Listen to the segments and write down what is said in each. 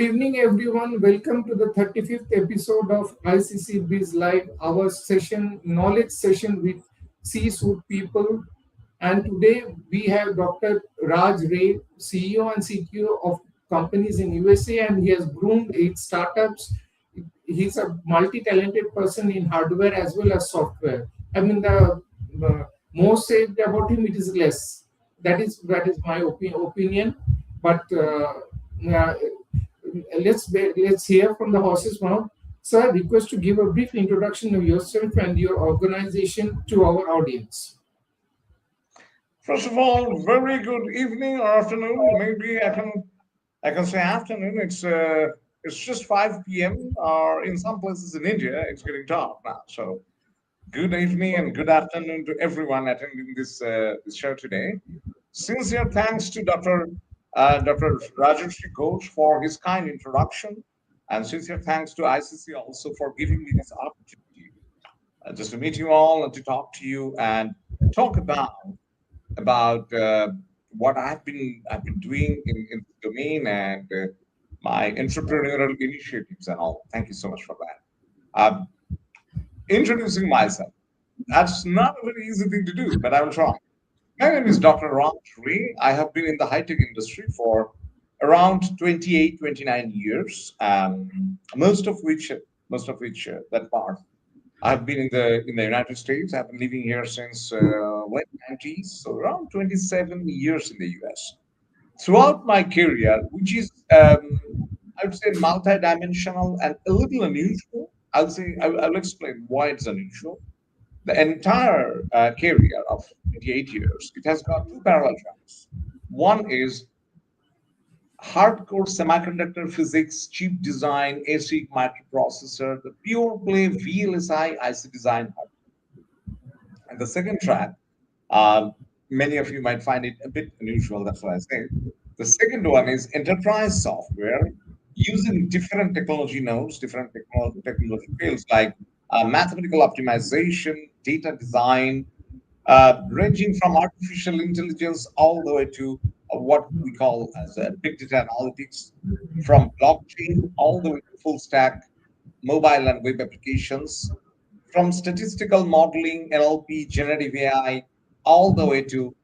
Good evening, everyone. Welcome to the 35th episode of ICC Biz Live, our session, knowledge session with C-suite people. And today we have Dr. Raj Ray, CEO and CTO of companies in USA, and he has groomed 8 startups. He's a multi-talented person in hardware as well as software. I mean, the more said about him, it is less. That is my opinion. But uh, let's hear from the horse's mouth. Sir, request to give a brief introduction of yourself and your organization to our audience. First of all, very good evening or afternoon. Maybe I can say afternoon. It's just 5 p.m. or in some places in India it's getting dark now. So good evening and good afternoon to everyone attending this show today. Sincere thanks to Dr. Raj Ray for his kind introduction, and sincere thanks to ICC also for giving me this opportunity just to meet you all and to talk to you and talk about what I've been doing in the domain and my entrepreneurial initiatives and all. Thank you so much for that. Introducing myself. That's not a very easy thing to do, but I will try. My name is Dr. Raj Ray. I have been in the high tech industry for around 28, 29 years, most of which that part I've been in the United States. I've been living here since late 90s, so around 27 years in the US. Throughout my career, which is I would say multidimensional and a little unusual. I'll explain why it's unusual. The entire career of 28 years, it has got two parallel tracks. One is hardcore semiconductor physics, chip design, ASIC microprocessor, the pure play VLSI IC design. And the second track, uh, many of you might find it a bit unusual, that's why I say. The second one is enterprise software using different technology nodes, different technology fields like mathematical optimization, data design, ranging from artificial intelligence all the way to what we call as big data analytics, from blockchain all the way to full stack mobile and web applications, from statistical modeling, NLP, generative AI, all the way to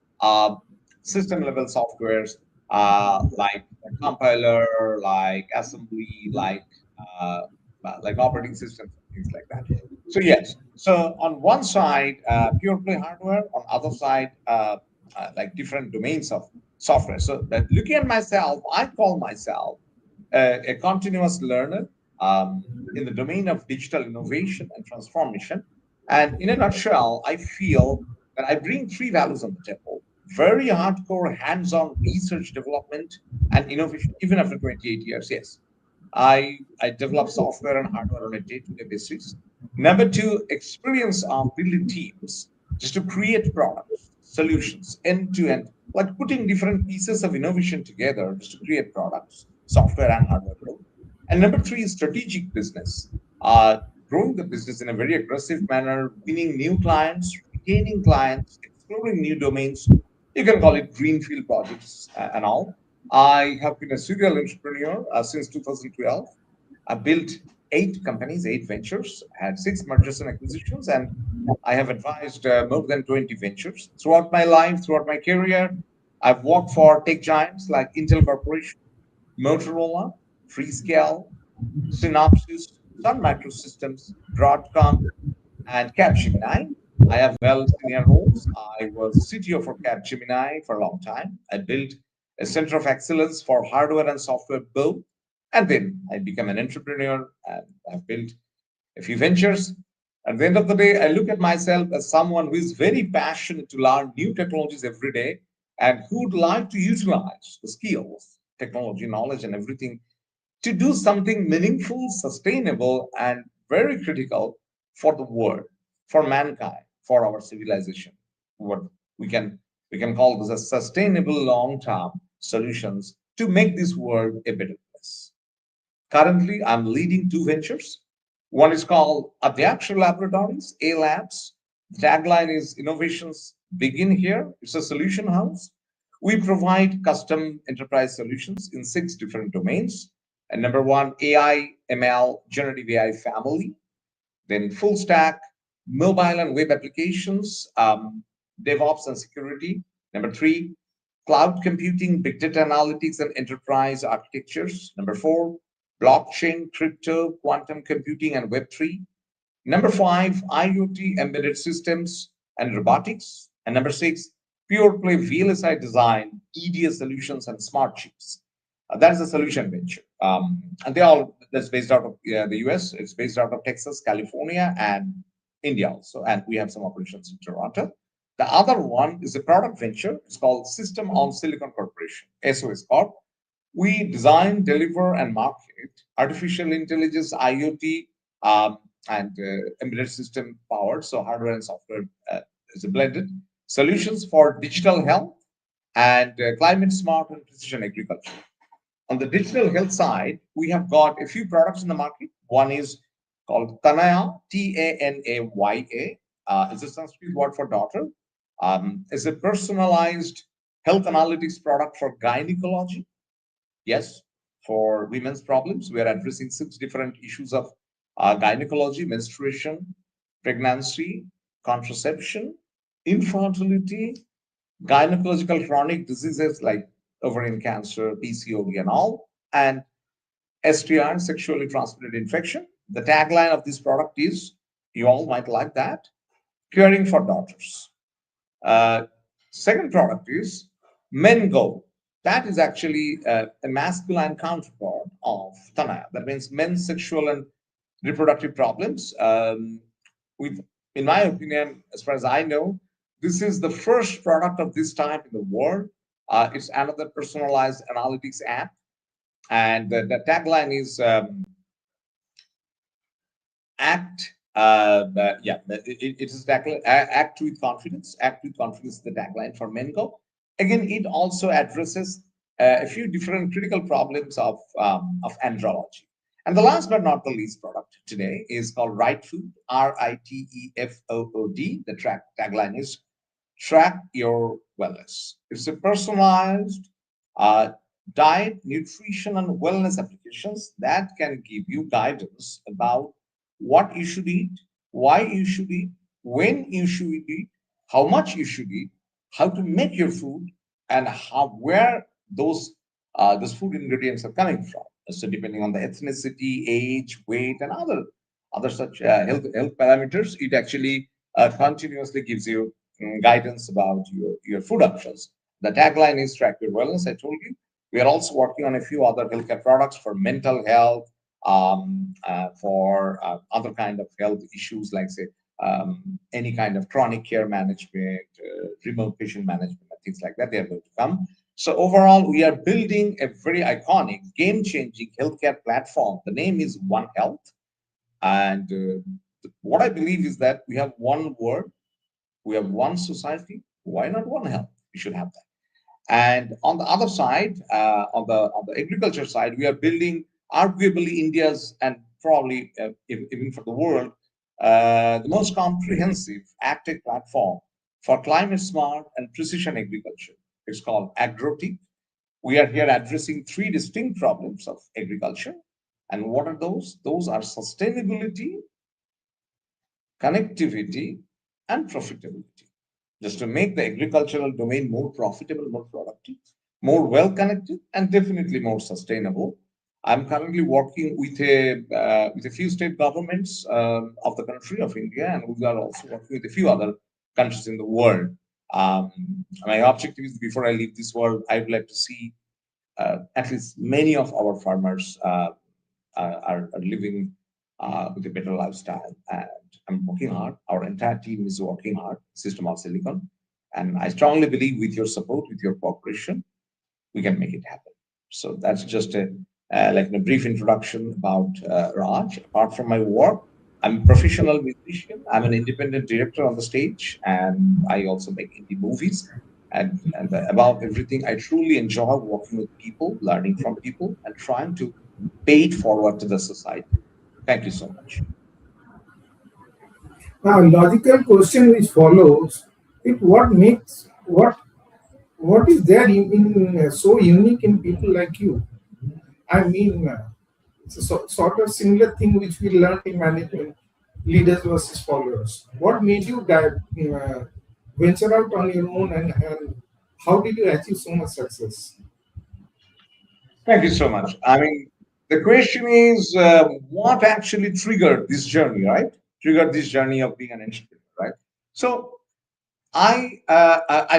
system level softwares like a compiler, like assembly, uh, like operating systems, things like that. So yes, so on one side, pure play hardware, on other side, like different domains of software. So that looking at myself, I call myself a continuous learner in the domain of digital innovation and transformation. And in a nutshell, I feel that I bring three values on the table: very hardcore hands-on research development and innovation, even after 28 years. Yes, I develop software and hardware on a day-to-day basis. Number two, experience of building teams just to create products, solutions, end to end, like putting different pieces of innovation together just to create products, software and hardware both. And number three is strategic business, growing the business in a very aggressive manner, winning new clients, retaining clients, exploring new domains. You can call it greenfield projects and all. I have been a serial entrepreneur since 2012. I built 8 companies, 8 ventures, had 6 mergers and acquisitions, and I have advised more than 20 ventures. Throughout my life, throughout my career, I've worked for tech giants like Intel Corporation, Motorola, Freescale, Synopsys, Sun Microsystems, Broadcom, and Capgemini. I have held senior roles. I was CTO for Capgemini for a long time. I built a center of excellence for hardware and software both. And then I became an entrepreneur and I've built a few ventures. At the end of the day, I look at myself as someone who is very passionate to learn new technologies every day and who would like to utilize the skills, technology, knowledge, and everything to do something meaningful, sustainable, and very critical for the world, for mankind, for our civilization. What we can we can call this as sustainable long-term solutions to make this world a better place. Currently, I'm leading 2 ventures. One is called Adyakshar Laboratories, A Labs. The tagline is innovations begin here. It's a solution house. We provide custom enterprise solutions in 6 different domains. And number one, AI, ML, generative AI family. Then full stack, mobile and web applications, DevOps and security. Number three, cloud computing, big data analytics, and enterprise architectures. Number four, blockchain, crypto, quantum computing, and Web3. Number five, IoT embedded systems and robotics. And number six, pure play VLSI design, EDA solutions, and smart chips. That is a solution venture. And they all, that's based out of the US. It's based out of Texas, California, and India also. And we have some operations in Toronto. The other one is a product venture. It's called System on Silicon Corporation, SOS Corp. We design, deliver, and market artificial intelligence, IoT, and embedded system powered, so hardware and software is blended solutions for digital health and climate smart and precision agriculture. On the digital health side, we have got a few products in the market. One is called Tanaya, Tanaya. It's a Sanskrit word for daughter. It's a personalized health analytics product for gynecology. Yes, for women's problems, we are addressing six different issues of gynecology, menstruation, pregnancy, contraception, infertility, gynecological chronic diseases like ovarian cancer, PCOD, and all, and STI, sexually transmitted infection. The tagline of this product is, you all might like that, caring for daughters. Uh, Second product is Men Go. That is actually a masculine counterpart of Tanaya. That means men's sexual and reproductive problems. With, in my opinion, as far as I know, this is the first product of this type in the world. It's another personalized analytics app, and the tagline is act. It is tagline, act with confidence. Act with confidence is the tagline for Mengo. Again, it also addresses a few different critical problems of andrology. And the last but not the least product today is called Right Food, RITEFOOD. The tagline is track your wellness. It's a personalized diet, nutrition, and wellness applications that can give you guidance about what you should eat, why you should eat, when you should eat, how much you should eat, how to make your food, and how where those food ingredients are coming from. So depending on the ethnicity, age, weight, and other such health parameters, it actually continuously gives you guidance about your food options. The tagline is track your wellness. I told you. We are also working on a few other healthcare products for mental health, for other kind of health issues like say any kind of chronic care management, remote patient management, and things like that. They are going to come. So overall, we are building a very iconic, game-changing healthcare platform. The name is One Health, and what I believe is that we have one word, we have one society. Why not one health? We should have that. And on the other side, on the agriculture side, we are building arguably India's and probably even for the world the most comprehensive agtech platform for climate smart and precision agriculture. It's called Agrotech. We are here addressing three distinct problems of agriculture. And what are those? Those are sustainability, connectivity, and profitability. Just to make the agricultural domain more profitable, more productive, more well connected, and definitely more sustainable. I'm currently working with a few state governments of the country of India, and we are also working with a few other countries in the world. My objective is before I leave this world, I would like to see at least many of our farmers are living with a better lifestyle. And I'm working hard. Our entire team is working hard, System of Silicon. And I strongly believe with your support, with your cooperation, we can make it happen. So that's just a like a brief introduction about Raj. Apart from my work, I'm a professional musician. I'm an independent director on the stage, and I also make indie movies. And above everything, I truly enjoy working with people, learning from people, and trying to pay it forward to the society. Thank you so much. Now, logical question which follows: it what makes what is there in so unique in people like you? I mean, It's a sort of similar thing which we learned in management, leaders versus followers. What made you venture out on your own, and how did you achieve so much success? Thank you so much. I mean, the question is, what actually triggered this journey, right? Triggered this journey of being an entrepreneur, right? So I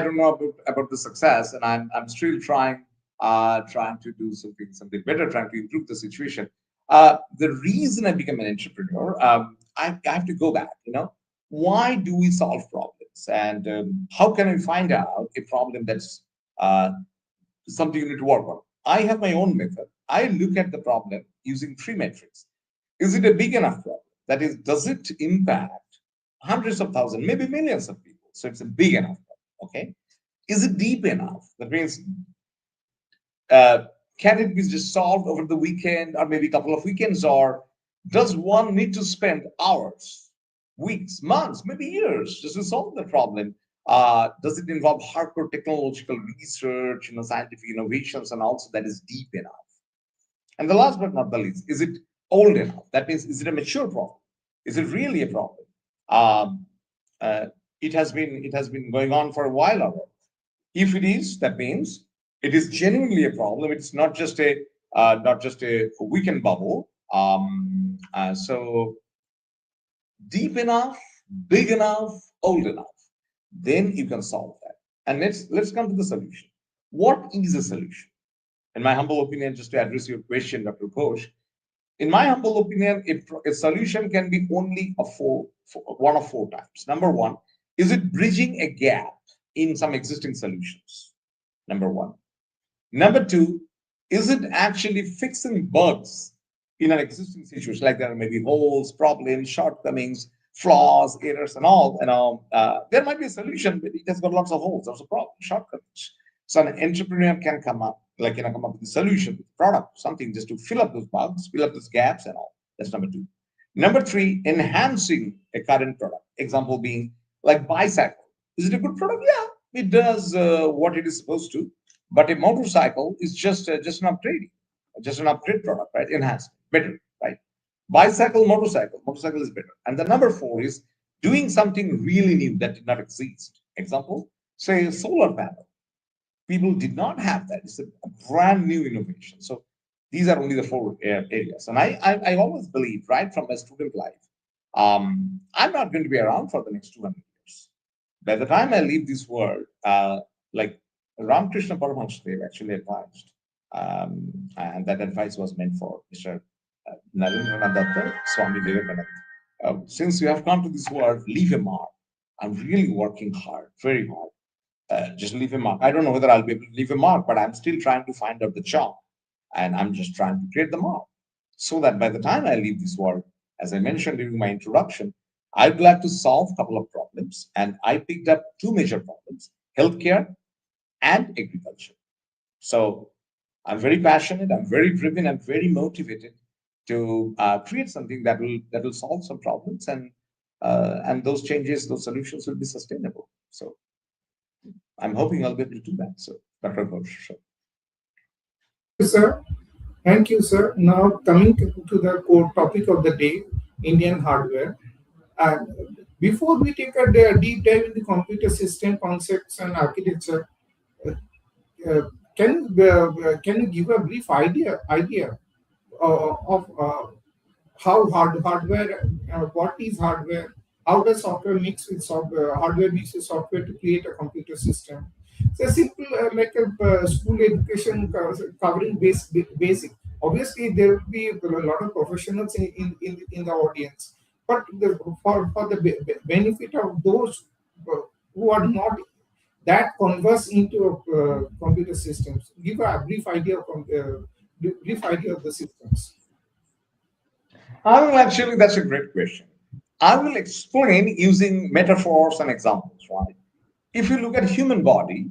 don't know about the success, and I'm still trying to do something better, trying to improve the situation. The reason I became an entrepreneur, I have to go back. Why do we solve problems, and how can we find out a problem that's uh, something you need to work on? I have my own method. I look at the problem using three metrics. Is it a big enough problem? That is, does it impact hundreds of thousands, maybe millions of people? So it's a big enough problem. Okay. Is it deep enough? That means, uh, can it be just solved over the weekend or maybe a couple of weekends? Or does one need to spend hours, weeks, months, maybe years just to solve the problem? Does it involve hardcore technological research, scientific innovations, and also that is deep enough? And the last but not the least, is it old enough? That means, is it a mature problem? Is it really a problem? Um, uh, it has been going on for a while already. If it is, that means it is genuinely a problem. It's not just a weekend bubble. So deep enough, big enough, old enough, then you can solve that. And let's come to the solution. What is a solution? In my humble opinion, just to address your question, Dr. Ghosh, in my humble opinion, a solution can be only one of four types. Number one, is it bridging a gap in some existing solutions? Number one. Number two, is it actually fixing bugs in an existing situation? Like there are maybe holes, problems, shortcomings, flaws, errors, and all. There might be a solution, but it has got lots of holes. There's a problem, shortcomings. So an entrepreneur can come up with a solution, with a product, something just to fill up those bugs, fill up those gaps, and all. That's number two. Number three, enhancing a current product. Example being like bicycle. Is it a good product? Yeah, it does what it is supposed to, but a motorcycle is just an upgrade, just an upgrade product, right? Enhanced, better, right? Motorcycle is better. And the number four is doing something really new that did not exist. Example, say a solar panel. People did not have that. It's a brand new innovation. So these are only the four areas. And I always believe, right from my student life, I'm not going to be around for the next 200 years. By the time I leave this world, like Ramakrishna Paramahansa actually advised, and that advice was meant for Mr. Narendranath Datta, Swami Vivekananda. Since you have come to this world, leave a mark. I'm really working hard, very hard. Just leave a mark. I don't know whether I'll be able to leave a mark, but I'm still trying to find out the job, and I'm just trying to create the mark so that by the time I leave this world, as I mentioned during my introduction, I'd like to solve a couple of problems, and I picked up two major problems: healthcare and agriculture. So I'm very passionate, I'm very driven, I'm very motivated to create something that will solve some problems, and those changes, those solutions will be sustainable. So I'm hoping I'll be able to do that. So, Dr. Ghosh. So, Thank you, sir. Thank you, sir. Now, coming to the core topic of the day, Indian hardware. And before we take a deep dive into computer system concepts and architecture, uh, can you give a brief idea of how hardware, what is hardware, how does software mix with software, hardware mix with software to create a computer system? So simple like a school education covering basic. Obviously, there will be a lot of professionals in the audience, but for the benefit of those who are not that converse into computer systems, give a brief idea of the systems. I will actually, that's a great question. I will explain using metaphors and examples, right? If you look at human body,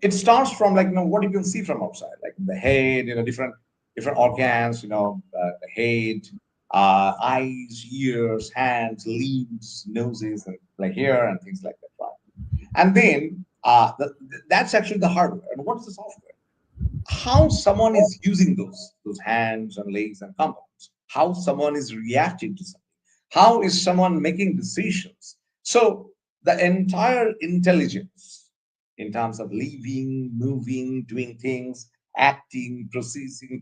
it starts from what you can see from outside, like the head, different organs, the head, eyes, ears, hands, limbs, noses, and like hair and things like that, right? And then that's actually the hardware. And what is the software? how someone is using those hands and legs and components, how someone is reacting to something, how is someone making decisions. So the entire intelligence in terms of living, moving, doing things, acting, proceeding,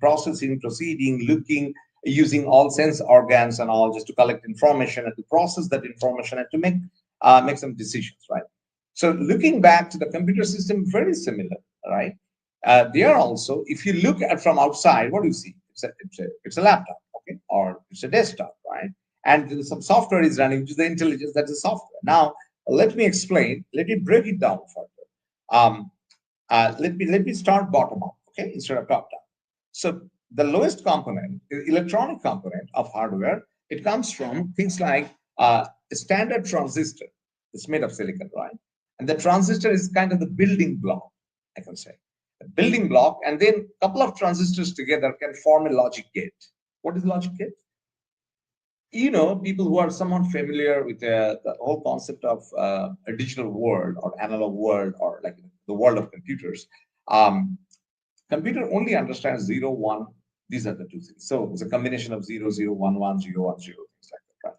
looking, using all sense organs and all just to collect information and to process that information and to make some decisions, right? So looking back to the computer system, very similar, right? They are also, if you look at from outside, what do you see? It's a laptop, okay, or it's a desktop, right? And some software is running, which is the intelligence, that's the software. Now, let me explain. Let me break it down further. Um, let me start bottom up, okay, instead of top down. So the lowest component, electronic component of hardware, it comes from things like a standard transistor. It's made of silicon, right? And the transistor is kind of the building block, I can say. A building block, and then a couple of transistors together can form a logic gate. What is logic gate? People who are somewhat familiar with the whole concept of a digital world or analog world or like the world of computers. Um, Computer only understands zero, one. These are the two things. So it's a combination of zero, zero, one, one, zero, one, zero, things like that, right?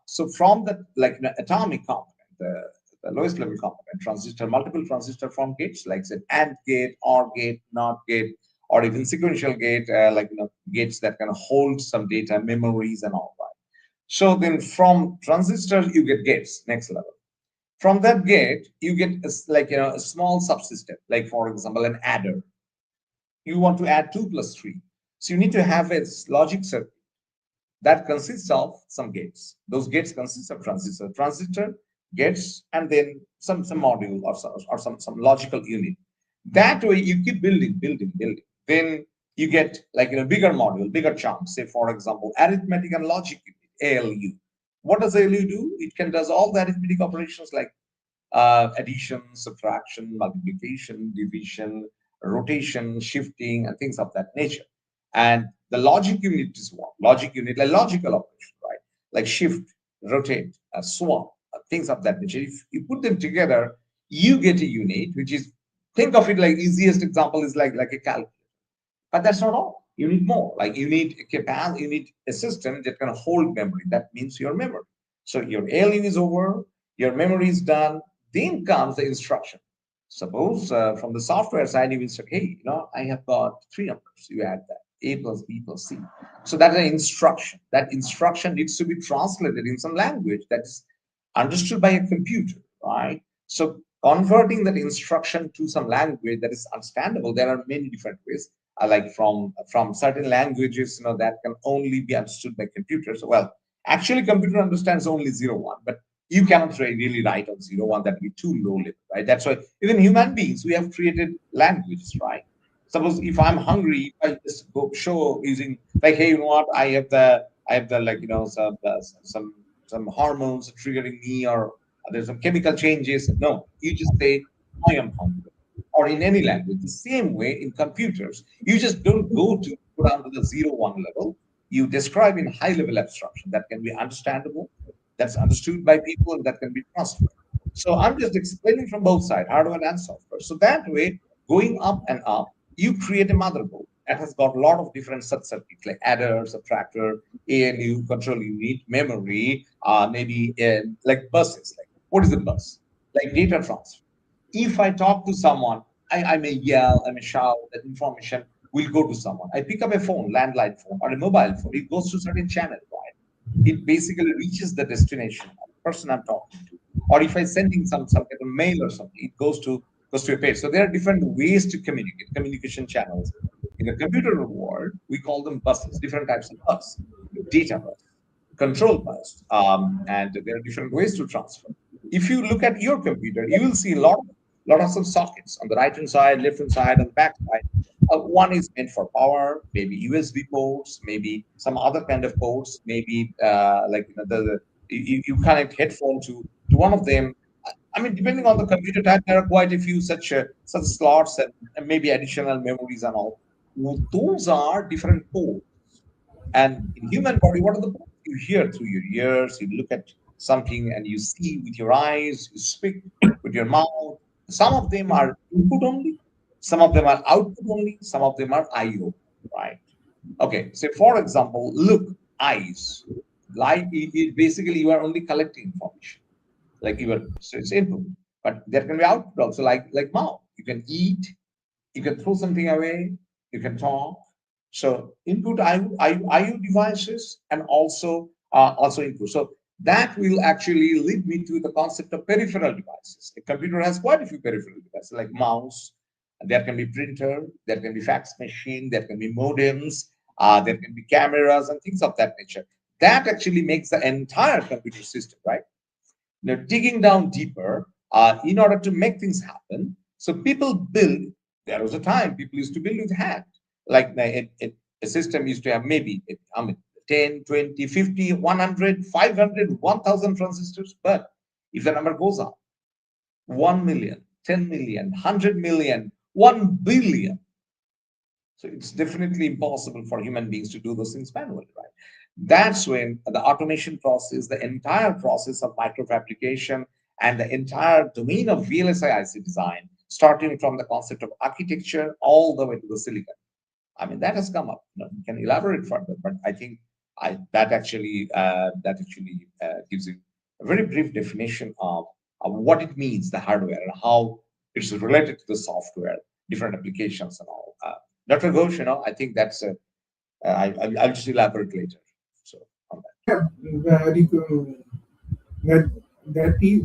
So from the like atomic component, the lowest level component, transistor, multiple transistor form gates, like say AND gate, OR gate, NOT gate, or even sequential gate, gates that can hold some data, memories, and all that. So then from transistors you get gates, next level. From that gate you get a small subsystem, like for example an adder. You want to add 2 plus 3, so you need to have a logic circuit that consists of some gates. Those gates consist of transistor gates, and then some module or some logical unit. That way you keep building. Then you get bigger module, bigger chunks. Say for example arithmetic and logic unit, ALU. What does ALU do? It can does all the arithmetic operations like addition, subtraction, multiplication, division, rotation, shifting, and things of that nature. And the logic unit is what? Logic unit, like logical operation, right? Like shift, rotate, swap, things of that nature. If you put them together, you get a unit, which is, think of it like easiest example is like a calculator. But that's not all. You need more. Like you need a capacity, you need a system that can hold memory. That means your memory. So your ALU is over, your memory is done. Then comes the instruction. Suppose from the software side, you will say, hey, I have got three numbers. You add that. A plus B plus C. So that's an instruction. That instruction needs to be translated in some language that is understood by a computer, right? So converting that instruction to some language that is understandable, there are many different ways. Like from certain languages, that can only be understood by computers. Well, actually, computer understands only zero one, but you cannot really write on zero one. That would be too low level, right? That's why even human beings, we have created languages, right? Suppose if I'm hungry, if I just go show using like, hey, you know what? I have the some hormones triggering me, or there's some chemical changes. No, you just say I am hungry, or in any language. The same way in computers, you just don't go down to the zero one level. You describe in high level abstraction that can be understandable, that's understood by people, and that can be transferred. So I'm just explaining from both sides, hardware and software. So that way, going up and up, you create a motherboard that has got a lot of different sub-circuits like adder, subtractor, ALU, control unit, memory, maybe like buses. Like what is a bus? Like data transfer. If I talk to someone, I may yell, I may shout, that information will go to someone. I pick up a phone, landline phone, or a mobile phone. It goes to certain channel, right? It basically reaches the destination of the person I'm talking to. Or if I'm sending some kind of mail or something, it goes to a page. So there are different ways to communicate, communication channels. In the computer world, we call them buses, different types of bus, data bus, control bus, and there are different ways to transfer. If you look at your computer, you will see a lot of some sockets on the right hand side, left hand side, and back side. One is meant for power, maybe USB ports, maybe some other kind of ports, maybe you connect headphone to one of them. I mean, depending on the computer type, there are quite a few such slots and maybe additional memories and all. Those are different ports. And in human body, what are the ports? You hear through your ears, you look at something and you see with your eyes, you speak with your mouth. Some of them are input only, Some of them are output only, some of them are IO, right? Okay, so for example, look, eyes. Like basically you are only collecting information. Like you are, so it's input, but there can be output also, like mouth. You can eat, you can throw something away, you can talk. So input IO devices and also input. So that will actually lead me to the concept of peripheral devices. A computer has quite a few peripheral devices like mouse. There can be printer, there can be fax machine, there can be modems, there can be cameras and things of that nature. That actually makes the entire computer system, right? Now, digging down deeper, in order to make things happen, so people build. There was a time people used to build with hand. Like a system used to have maybe, I mean, 10, 20, 50, 100, 500, 1,000 transistors. But if the number goes up, 1 million, 10 million, 100 million, 1 billion. So it's definitely impossible for human beings to do those things manually, right? That's when the automation process, the entire process of microfabrication, and the entire domain of VLSI IC design, starting from the concept of architecture all the way to the silicon. I mean, that has come up. You can elaborate further, but I think that actually gives you a very brief definition of what it means, the hardware, and how it's related to the software, different applications, and all. Dr. Ghosh, I think that's I'll just elaborate later. So on that. Yeah, very good. That that is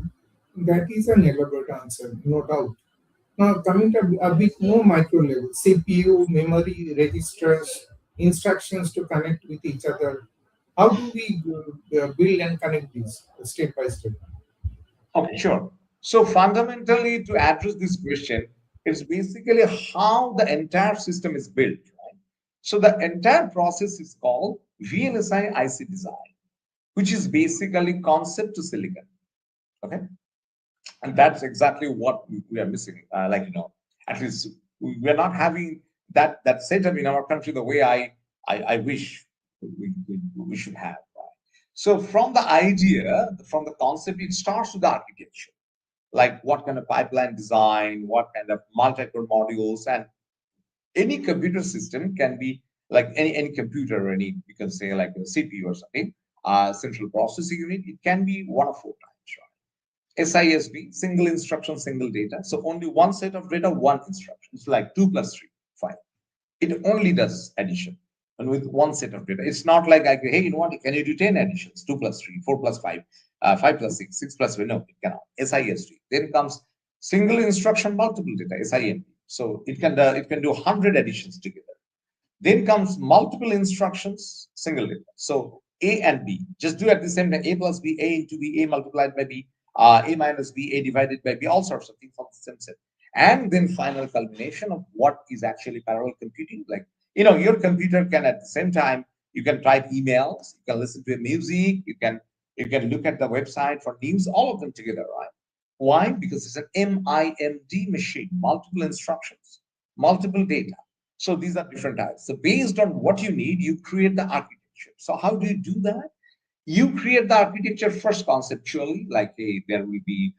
that is an elaborate answer, no doubt. Now coming to a bit more micro level, CPU, memory, registers, instructions to connect with each other. How do we build and connect these step by step? Okay, sure. So fundamentally, to address this question, it's basically how the entire system is built, right? So the entire process is called VLSI IC design, which is basically concept to silicon. Okay, and that's exactly what we are missing. At least we are not having that setup in our country the way I wish we should have. Right? So from the idea, from the concept, it starts with the architecture, like what kind of pipeline design, what kind of multi-core modules, and any computer system can be like any computer, any you can say like a CPU or something, central processing unit. It can be one of four types, right? SISB, single instruction, single data. So only one set of data, one instruction. It's like 2 plus 3, 5. It only does addition and with one set of data. It's not like I go, hey, you know what? Can you do 10 additions? 2 plus 3, 4 plus 5, 5 plus 6, 6 plus 7. No, it cannot. SISD. Then comes single instruction, multiple data, SIMD. So it can do 100 additions together. Then comes multiple instructions, single data. So A and B, just do at the same time. A plus B, A into B, A multiplied by B, A minus B, A divided by B, all sorts of things from the same set. And then final culmination of what is actually parallel computing. Like, your computer can at the same time, you can type emails, you can listen to music, you can look at the website for news, all of them together, right? Why? Because it's an MIMD machine, multiple instructions, multiple data. So these are different types. So based on what you need, you create the architecture. So how do you do that? You create the architecture first conceptually, like hey, there will be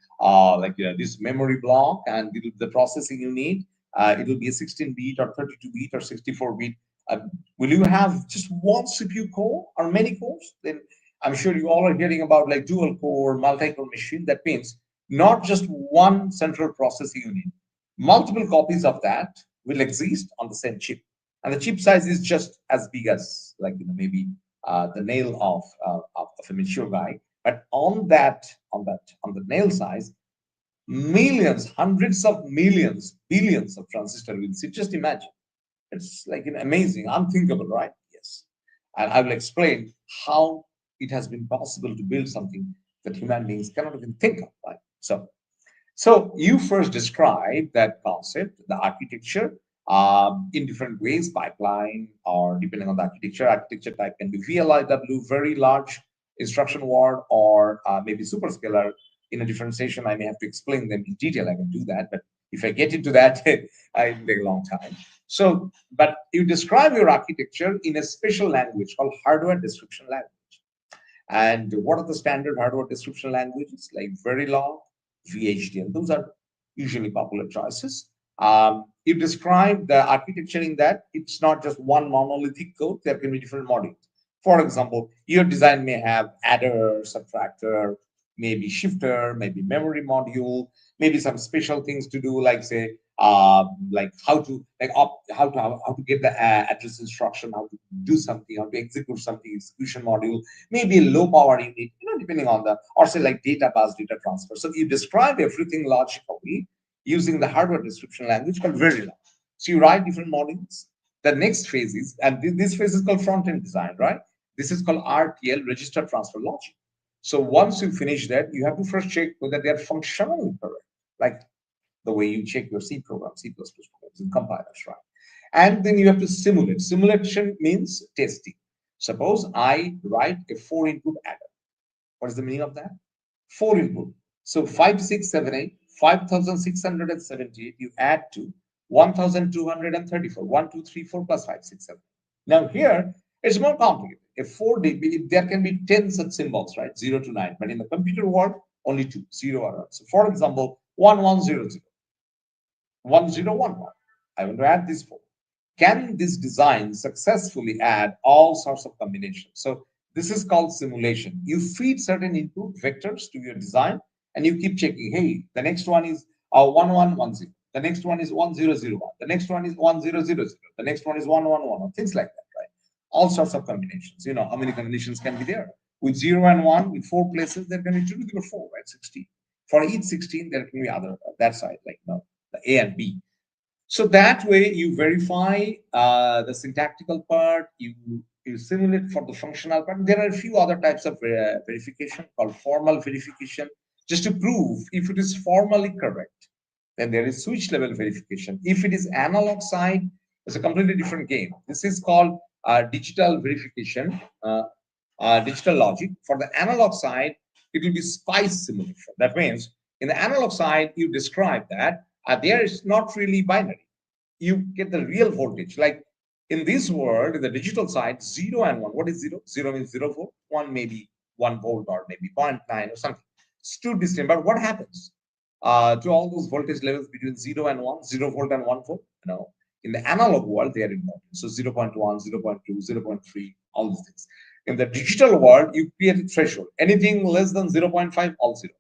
this memory block and the processing you need. It will be a 16-bit or 32-bit or 64-bit. Will you have just one CPU core or many cores? Then I'm sure you all are hearing about like dual core, multi-core machine. That means not just one central processing unit. Multiple copies of that will exist on the same chip, and the chip size is just as big as maybe the nail of a mature guy. But on the nail size, millions, hundreds of millions, billions of transistors will sit. Just imagine. It's like an amazing, unthinkable, right? Yes. And I will explain how it has been possible to build something that human beings cannot even think of, right? So you first describe that concept, the architecture, in different ways, pipeline, or depending on the architecture. Architecture type can be VLIW, very large instruction word, or maybe superscalar. In a different session, I may have to explain them in detail. I can do that, but if I get into that, it will take a long time. So, but you describe your architecture in a special language called hardware description language. And what are the standard hardware description languages? Like Verilog, VHDL. Those are usually popular choices. You describe the architecture in that it's not just one monolithic code, there can be different modules. For example, your design may have adder, subtractor, maybe shifter, maybe memory module, maybe some special things to do, like say, like how to how to get the address instruction, how to do something, how to execute something, execution module, maybe a low power unit, depending on the, or say like data bus, data transfer. So you describe everything logically using the hardware description language called Verilog. So you write different modules. The next phase is, and this phase is called front end design, right? This is called RTL, register transfer logic. So once you finish that, you have to first check whether they are functionally correct, like the way you check your C program, C++ programs in compilers, right? And then you have to simulate. Simulation means testing. Suppose I write a 4-input adder. What is the meaning of that? 4 input. So 5678, 5678, you add to 1234. 1, 2, 3, 4 plus 5, 6, 7. Now here, it's more complicated. A 4 there can be 10 such symbols, right? 0 to 9. But in the computer world, only 2, 0 or 1. So for example, 1100, 1011. I want to add this 4. Can this design successfully add all sorts of combinations? So this is called simulation. You feed certain input vectors to your design and you keep checking. Hey, the next one is 1110. The next one is 1001. The next one is 1000. The next one is 1111. Things like that, right? All sorts of combinations. You know how many combinations can be there? With 0 and 1, with 4 places, there can be 2 to the 4, right? 16. For each 16, there can be other, that side, like no, the A and B. So that way you verify the syntactical part, you simulate for the functional part. There are a few other types of verification called formal verification, just to prove if it is formally correct. Then there is switch level verification. If it is analog side, it's a completely different game. This is called digital verification, digital logic. For the analog side, it will be spice simulation. That means in the analog side, you describe that there is not really binary. You get the real voltage. Like in this world, in the digital side, 0 and 1. What is 0? 0 means 0 volt, 1 maybe 1 volt or maybe zero point 0.9 or something. It's too distant. But what happens to all those voltage levels between 0 and 1, 0 volt and 1 volt? In the analog world, they are important. So 0 0.1, 0 0.2, 0 0.3, all these things. In the digital world, you create a threshold. Anything less than 0 0.5, all 0.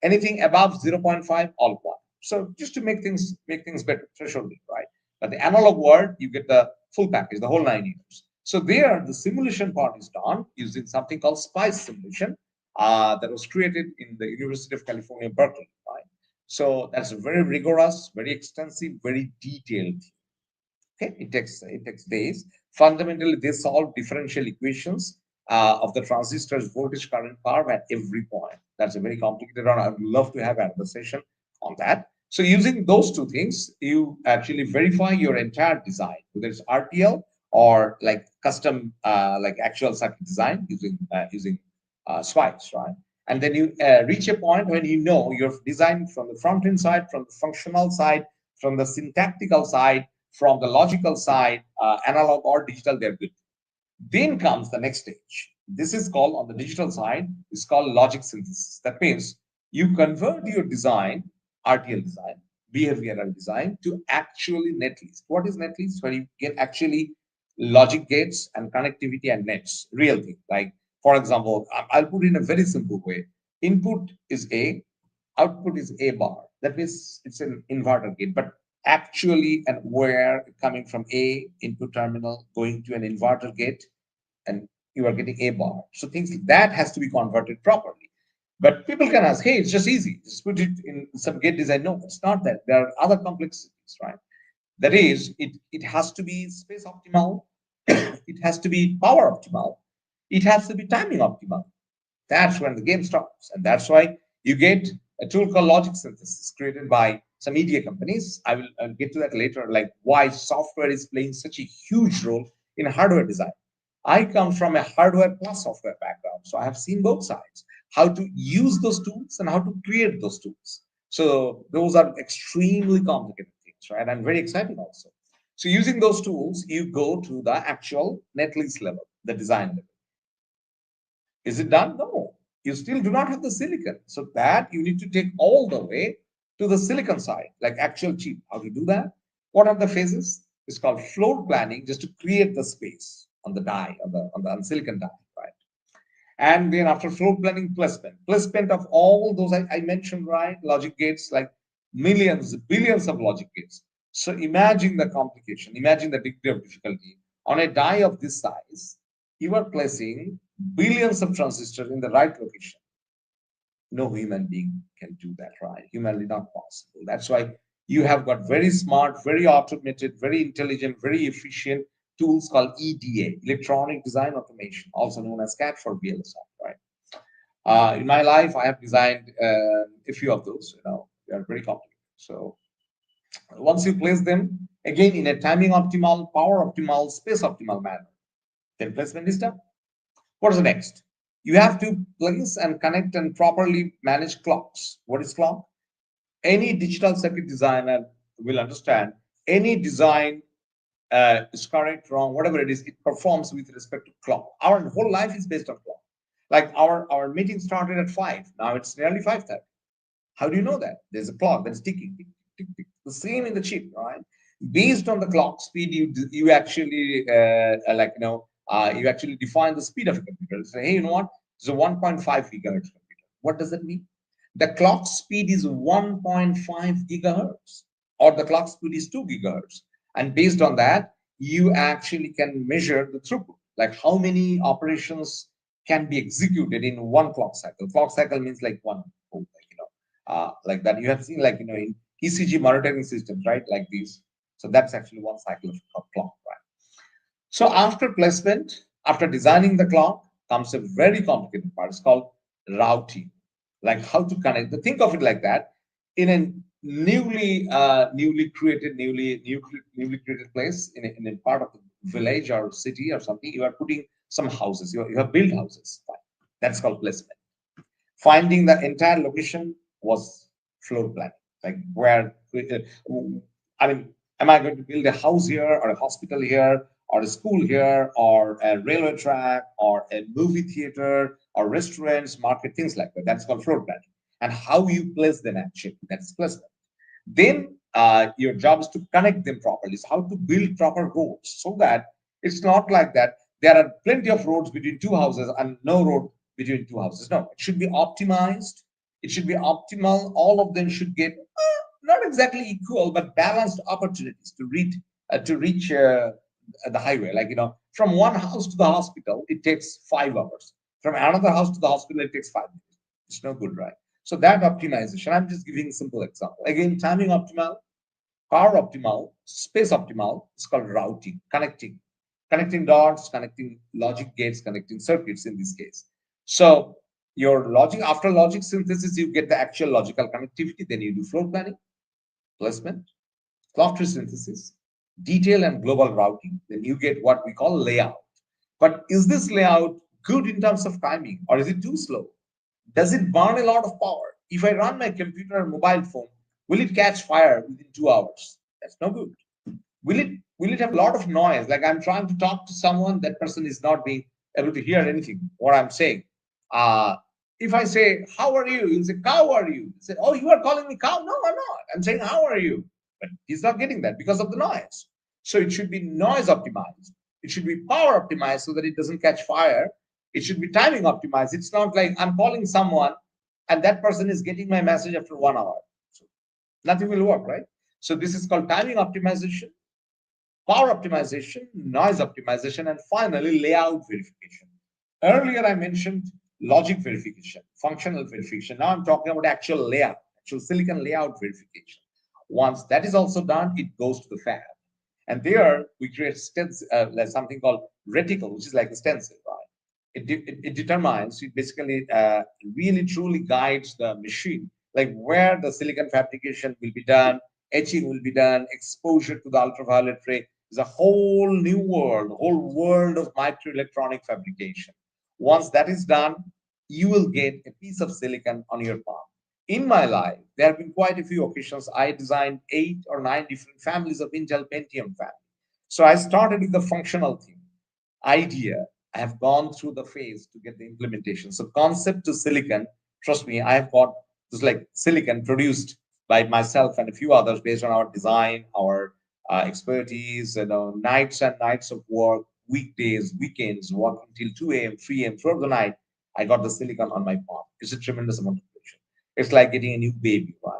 Anything above 0 0.5, all 1. So just to make things better, threshold, right? But the analog world, you get the full package, the whole 9 years. So there, the simulation part is done using something called SPICE simulation that was created in the University of California, Berkeley, right? So that's very rigorous, very extensive, very detailed. Okay, it takes days. Fundamentally, they solve differential equations of the transistor's voltage, current, power at every point. That's a very complicated one. I would love to have another session on that. So using those two things, you actually verify your entire design, whether it's RTL or like custom, like actual circuit design using swipes, right? And then you reach a point when you know your design from the front end side, from the functional side, from the syntactical side, from the logical side, analog or digital, they're good. Then comes the next stage. This is called, on the digital side, it's called logic synthesis. That means you convert your design, RTL design, behavioral design, to actually netlist. What is netlist? Where you get actually logic gates and connectivity and nets, real thing. Like, for example, I'll put it in a very simple way. Input is A, output is A bar. That means it's an inverter gate, but actually and where coming from A input terminal going to an inverter gate, and you are getting A bar. So things like that has to be converted properly. But people can ask, hey, it's just easy. Just put it in some gate design. No, it's not that. There are other complexities, right? That is, it has to be space optimal, it has to be power optimal, it has to be timing optimal. That's when the game starts. And that's why you get a tool called logic synthesis created by some media companies. I'll get to that later, like why software is playing such a huge role in hardware design. I come from a hardware plus software background, so I have seen both sides, how to use those tools and how to create those tools. So those are extremely complicated things, right? And very exciting also. So using those tools, you go to the actual netlist level, the design level. Is it done? No. You still do not have the silicon. So that you need to take all the way to the silicon side, like actual chip. How to do that? What are the phases? It's called floor planning, just to create the space on the die, on silicon die, right? And then after floor planning, placement of all those I mentioned, right? Logic gates, like millions, billions of logic gates. So imagine the complication, imagine the degree of difficulty. On a die of this size, you are placing billions of transistors in the right location. No human being can do that, right? Humanly not possible. That's why you have got very smart, very automated, very intelligent, very efficient tools called EDA, electronic design automation, also known as CAD for VLSI, right? In my life, I have designed a few of those. They are very complicated. So once you place them, again in a timing optimal, power optimal, space optimal manner, then placement is done. What's the next? You have to place and connect and properly manage clocks. What is clock? Any digital circuit designer will understand any design is correct, wrong, whatever it is, it performs with respect to clock. Our whole life is based on clock. Like our meeting started at 5. Now it's nearly 5:30. How do you know that? There's a clock that's ticking, tick, tick, tick. The same in the chip, right? Based on the clock speed, you actually you actually define the speed of a computer. You say, hey, you know what? It's a 1.5 gigahertz computer. What does that mean? The clock speed is 1.5 gigahertz, or the clock speed is 2 gigahertz. And based on that, you actually can measure the throughput, like how many operations can be executed in one clock cycle. Clock cycle means like one, like that. You have seen, like, in ECG monitoring systems, right? Like these. So that's actually one cycle of clock, right? So after placement, after designing the clock, comes a very complicated part. It's called routing, like how to connect. Think of it like that. In a newly created place, in a part of the village or city or something, you are putting some houses. You have built houses. Fine. That's called placement. Finding the entire location was floor planning, like where, I mean, am I going to build a house here, or a hospital here, or a school here, or a railway track, or a movie theater, or restaurants, market, things like that? That's called floor planning. And how you place them actually, that's placement. Then your job is to connect them properly. So how to build proper roads, so that it's not like that there are plenty of roads between two houses and no road between two houses. No, it should be optimized. It should be optimal. All of them should get not exactly equal, but balanced opportunities to reach the highway. Like, from one house to the hospital, it takes 5 hours. From another house to the hospital, it takes 5 minutes. It's no good, right? So that optimization, I'm just giving a simple example. Again, timing optimal, power optimal, space optimal. It's called routing, connecting dots, connecting logic gates, connecting circuits in this case. So your logic, after logic synthesis, you get the actual logical connectivity. Then you do floor planning, placement, clock tree synthesis, detail and global routing. Then you get what we call layout. But is this layout good in terms of timing, or is it too slow? Does it burn a lot of power? If I run my computer or mobile phone, will it catch fire within 2 hours? That's no good. Will it have a lot of noise? Like, I'm trying to talk to someone, that person is not being able to hear anything what I'm saying. Uh, if I say, how are you? He'll say, cow are you? He say, oh, you are calling me cow? No, I'm not. I'm saying, how are you? But he's not getting that because of the noise. So it should be noise optimized. It should be power optimized so that it doesn't catch fire. It should be timing optimized. It's not like I'm calling someone and that person is getting my message after 1 hour. So nothing will work, right? So this is called timing optimization, power optimization, noise optimization, and finally layout verification. Earlier I mentioned logic verification, functional verification. Now I'm talking about actual layout, actual silicon layout verification. Once that is also done, it goes to the fab. And there we create like something called reticle, which is like a stencil, right? It determines, it basically really truly guides the machine, like where the silicon fabrication will be done, etching will be done, exposure to the ultraviolet ray. Is a whole new world, whole world of microelectronic fabrication. Once that is done, you will get a piece of silicon on your palm. In my life, there have been quite a few occasions. I designed 8 or 9 different families of Intel Pentium family. So I started with the functional thing, idea. I have gone through the phase to get the implementation. So concept to silicon, trust me, I have got this like silicon produced by myself and a few others based on our design, our expertise, nights and nights of work, weekdays, weekends, working till 2 a.m., 3 a.m. throughout the night. I got the silicon on my palm. It's a tremendous amount of pressure. It's like getting a new baby, right?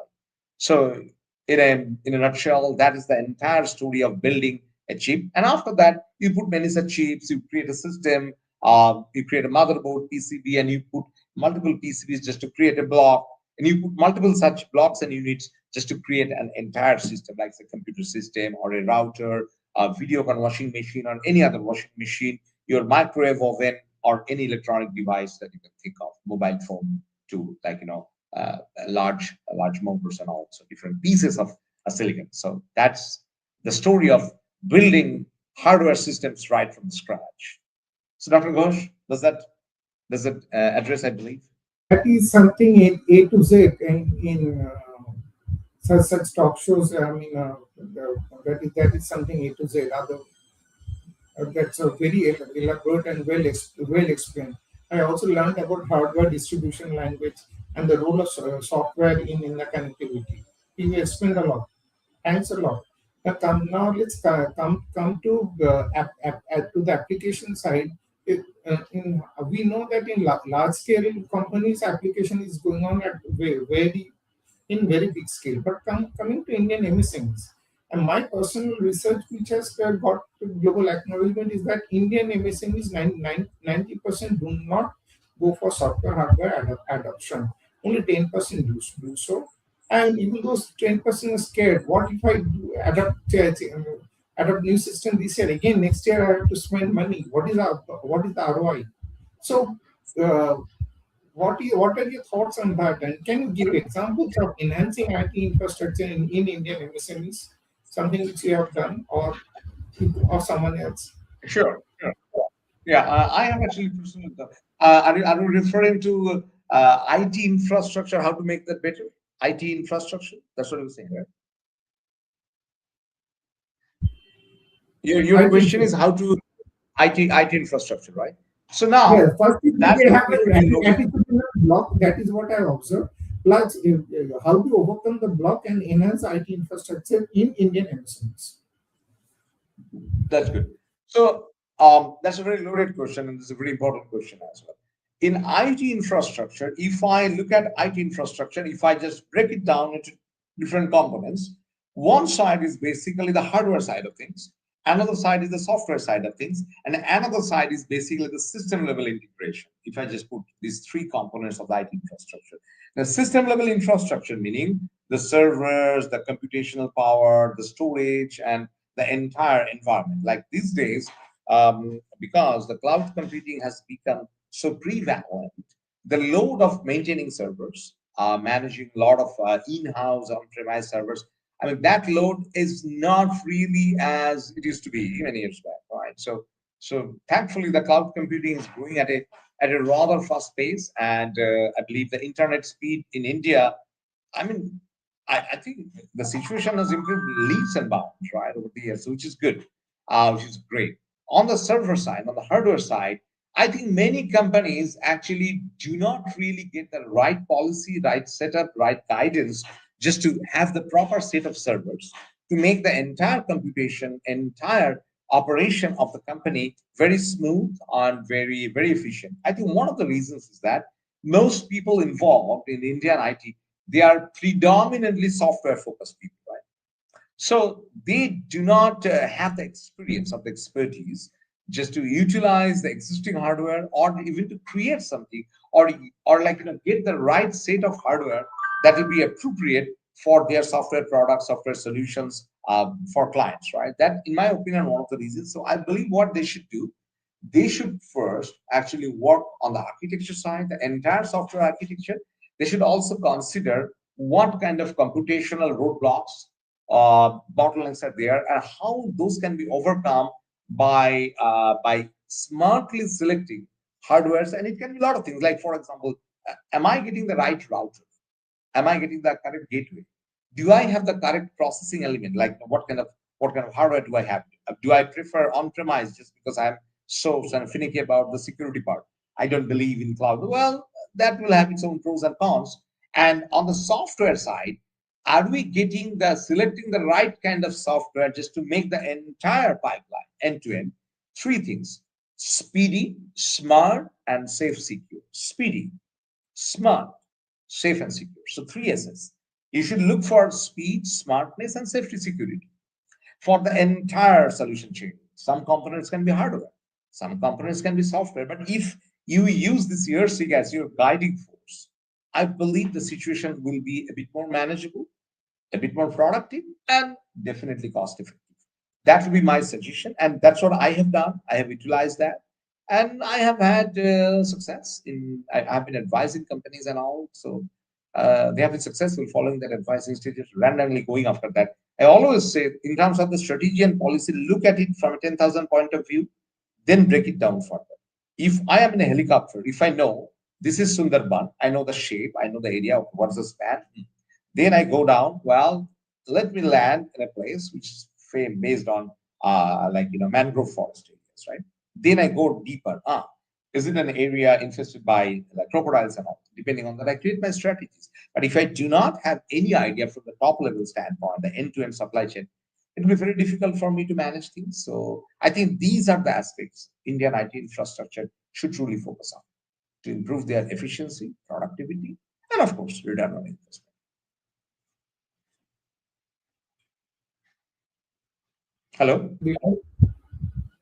So, in a nutshell, that is the entire story of building a chip. And after that, you put many such chips, you create a system, you create a motherboard PCB, and you put multiple PCBs just to create a block, and you put multiple such blocks and units just to create an entire system, like the computer system or a router, a video con washing machine, or any other washing machine, your microwave oven, or any electronic device that you can think of, mobile phone, to like large motors and also different pieces of a silicon. So that's the story of building hardware systems right from scratch. So, Dr. Ghosh, does that address, I believe? That is something A to Z in such talk shows. I mean, that is something A to Z. That's a very elaborate and well explained. I also learned about hardware distribution language and the role of software in the connectivity. You explained a lot. Thanks a lot. Now let's come to the to the application side. We know that in large scale companies, application is going on at very big scale. But coming to Indian MSMEs, and my personal research, which has got global acknowledgement, is that Indian MSMEs 90% do not go for software hardware adoption. Only 10% do so. And even those 10% are scared. What if I do adopt new system this year? Again, next year I have to spend money. What is the ROI? So, uh, what are your thoughts on that? And can you give examples of enhancing IT infrastructure in Indian MSMEs? Something which you have done or someone else? Sure, sure. Yeah, I have actually personally done. Are you referring to IT infrastructure? How to make that better? IT infrastructure. That's what I was saying, right? Your IT question is infrastructure. how to IT infrastructure, right? So now Yes, first thing that that's they a have very an very loaded. attitudinal block. That is what I observed. Plus, how to overcome the block and enhance IT infrastructure in Indian MSMEs. That's good. So that's a very loaded question, and this is a very important question as well. In IT infrastructure, if I look at IT infrastructure, if I just break it down into different components, one side is basically the hardware side of things, another side is the software side of things, and another side is basically the system level integration. If I just put these three components of the IT infrastructure, the system level infrastructure, meaning the servers, the computational power, the storage, and the entire environment. Like these days, because the cloud computing has become so prevalent, the load of maintaining servers, managing a lot of in-house on-premise servers, I mean that load is not really as it used to be many years back, right? So thankfully, the cloud computing is growing at a rather fast pace, and I believe the internet speed in India, I mean, I think the situation has improved leaps and bounds, right, over the years, which is good, which is great. On the server side, on the hardware side, I think many companies actually do not really get the right policy, right setup, right guidance just to have the proper set of servers to make the entire computation, entire operation of the company very smooth and very, very efficient. I think one of the reasons is that most people involved in Indian IT, they are predominantly software focused people, right? So they do not have the experience of the expertise just to utilize the existing hardware or even to create something or like get the right set of hardware that will be appropriate for their software products, software solutions for clients, right? That, in my opinion, one of the reasons. So I believe what they should do, they should first actually work on the architecture side, the entire software architecture. They should also consider what kind of computational roadblocks, bottlenecks are there, and how those can be overcome by smartly selecting hardwares. And it can be a lot of things. Like for example, am I getting the right router? Am I getting the correct gateway? Do I have the correct processing element? Like what kind of hardware do I have? Do I prefer on-premise just because I'm so kind of finicky about the security part? I don't believe in cloud. Well, that will have its own pros and cons. And on the software side, Are we getting the selecting the right kind of software just to make the entire pipeline end to end? Three things: speedy, smart, and safe, secure. Speedy, smart, safe, and secure. So three S's. You should look for speed, smartness, and safety security for the entire solution chain. Some components can be hardware, some components can be software. But if you use this yardstick as your guiding force, I believe the situation will be a bit more manageable, a bit more productive, and definitely cost effective. That would be my suggestion, and that's what I have done. I have utilized that, and I have had success in. I have been advising companies and all, so they have been successful following that advising stages, randomly going after that. I always say, in terms of the strategy and policy, look at it from a 10,000 point of view, then break it down further. If I am in a helicopter, if I know this is Sundarban, I know the shape, I know the area of what's the span, then I go down. Well, let me land in a place which is based on like mangrove forest areas, right? Then I go deeper. Is it an area infested by like crocodiles and all? Depending on that, I create my strategies. But if I do not have any idea from the top level standpoint, the end-to-end supply chain, it will be very difficult for me to manage things. So I think these are the aspects Indian IT infrastructure should truly focus on to improve their efficiency, productivity, and of course, return on investment. Hello?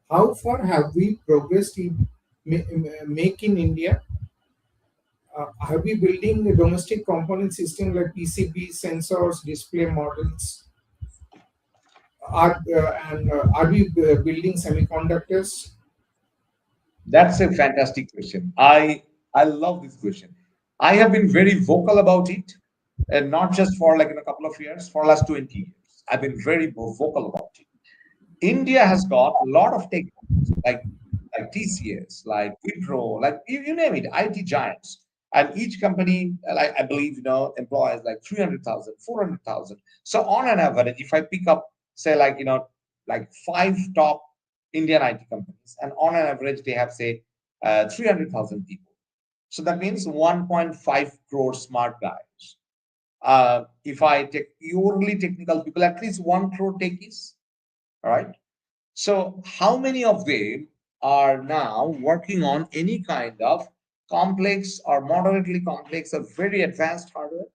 How far have we progressed in make in India? Have we building a domestic component system like PCB, sensors, display models? Are we building semiconductors? That's a fantastic question. I love this question. I have been very vocal about it, and not just for like in a couple of years, for last 20 years. I've been very vocal about it. India has got a lot of tech companies like TCS, like Wipro, like you name it, IT giants. And each company, like I believe, employs like 300,000, 400,000. So on an average, if I pick up, say, like, like five top Indian IT companies, and on an average, they have, say, 300,000 people. So that means 1.5 crore smart guys. If I take purely technical people, at least 1 crore techies, all right? So, how many of them are now working on any kind of complex or moderately complex or very advanced hardware?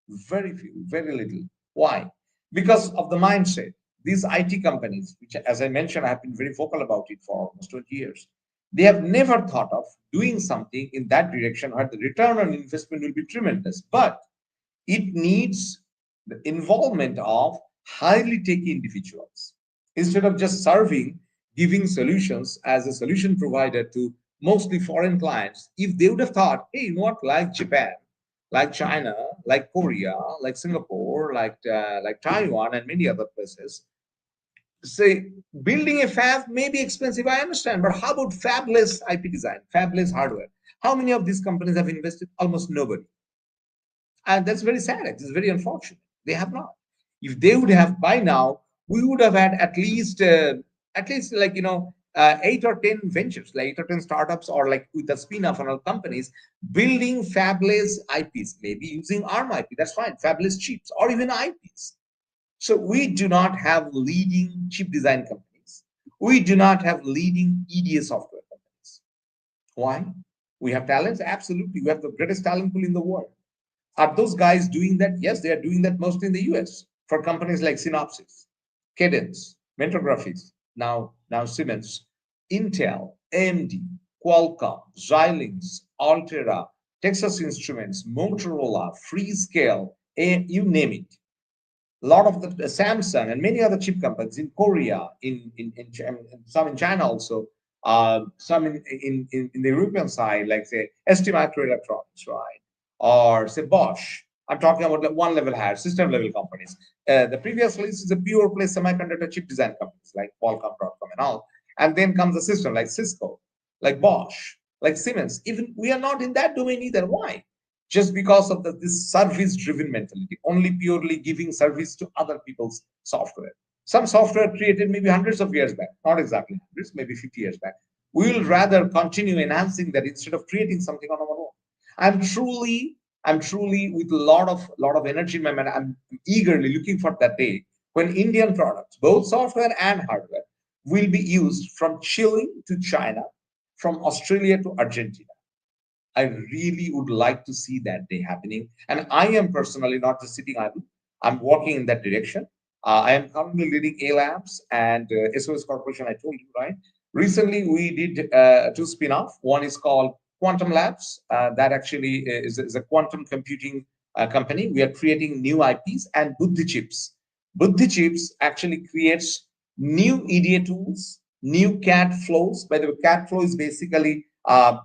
Very few, very little. Why? Because of the mindset. These IT companies, which, as I mentioned, I have been very vocal about it for almost 20 years, they have never thought of doing something in that direction where the return on investment will be tremendous. But it needs the involvement of highly techy individuals. Instead of just serving, giving solutions as a solution provider to mostly foreign clients, if they would have thought, hey, you know what, like Japan, like China, like Korea, like Singapore, like Taiwan, and many other places, say building a fab may be expensive, I understand, but how about fabless IP design, fabless hardware? How many of these companies have invested? Almost nobody. And that's very sad. It's very unfortunate. They have not. If they would have by now, we would have had at least like 8 or 10 ventures, like 8 or 10 startups, or like with the spin-off and all companies building fabless IPs, maybe using ARM IP. That's fine. Fabless chips or even IPs. So we do not have leading chip design companies. We do not have leading EDA software companies. Why? We have talents. Absolutely, we have the greatest talent pool in the world. Are those guys doing that? Yes, they are doing that mostly in the US for companies like Synopsys, Cadence, Mentor now Siemens, Intel, AMD, Qualcomm, Xilinx, Altera, Texas Instruments, Motorola, Freescale, you name it. A lot of the Samsung and many other chip companies in Korea, some in China also, some in the European side, like say ST Microelectronics, right? Or say Bosch. I'm talking about the one level higher, system level companies. The previous list is a pure play semiconductor chip design companies like Qualcomm, Broadcom, and all. And then comes the system like Cisco, like Bosch, like Siemens. Even we are not in that domain either. Why? Just because of this service driven mentality, only purely giving service to other people's software. Some software created maybe hundreds of years back, not exactly hundreds, maybe 50 years back. We will rather continue enhancing that instead of creating something on our own. I'm truly I'm truly with a lot of energy in my mind. I'm eagerly looking for that day when Indian products, both software and hardware, will be used from Chile to China, from Australia to Argentina. I really would like to see that day happening. And I am personally not just sitting idle. I'm walking in that direction. I am currently leading A Labs and SOS Corporation, I told you, right? Recently, we did two spin off. One is called Quantum Labs. That actually is a quantum computing company. We are creating new IPs and Buddhi Chips. Buddhi Chips actually creates new EDA tools, new CAD flows. By the way, CAD flow is basically a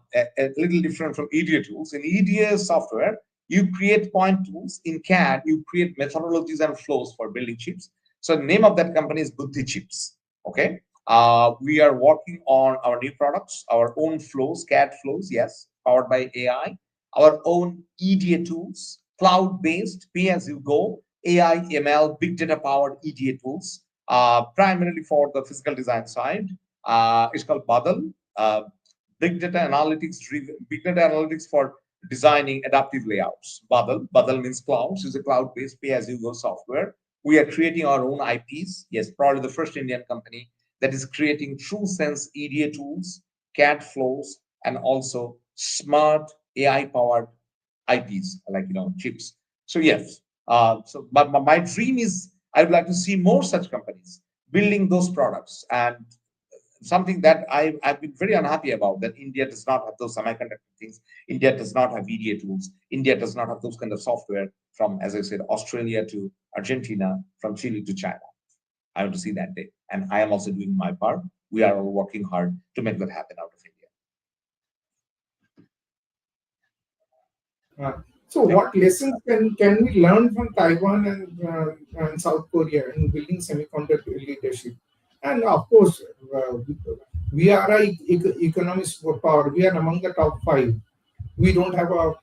little different from EDA tools. In EDA software, you create point tools. In CAD, you create methodologies and flows for building chips. So the name of that company is Buddhi Chips. Okay. We are working on our new products, our own flows, CAD flows, yes, powered by AI, our own EDA tools, cloud-based, pay-as-you-go, AI, ML, big data powered EDA tools, primarily for the physical design side. It's called Badal. Big data analytics for designing adaptive layouts. Badal means clouds, is a cloud-based pay-as-you-go software. We are creating our own IPs. Yes, probably the first Indian company that is creating true sense EDA tools, CAD flows, and also smart AI-powered IPs, like chips. So yes, but my dream is I would like to see more such companies building those products, and something that I've been very unhappy about, that India does not have those semiconductor things. India does not have EDA tools. India does not have those kind of software from, as I said, Australia to Argentina, from Chile to China. I want to see that day. And I am also doing my part. We are all working hard to make that happen out of India. So, what lessons can we learn from Taiwan and South Korea in building semiconductor leadership? And of course, we are a economic superpower. We are among the top five. We don't have a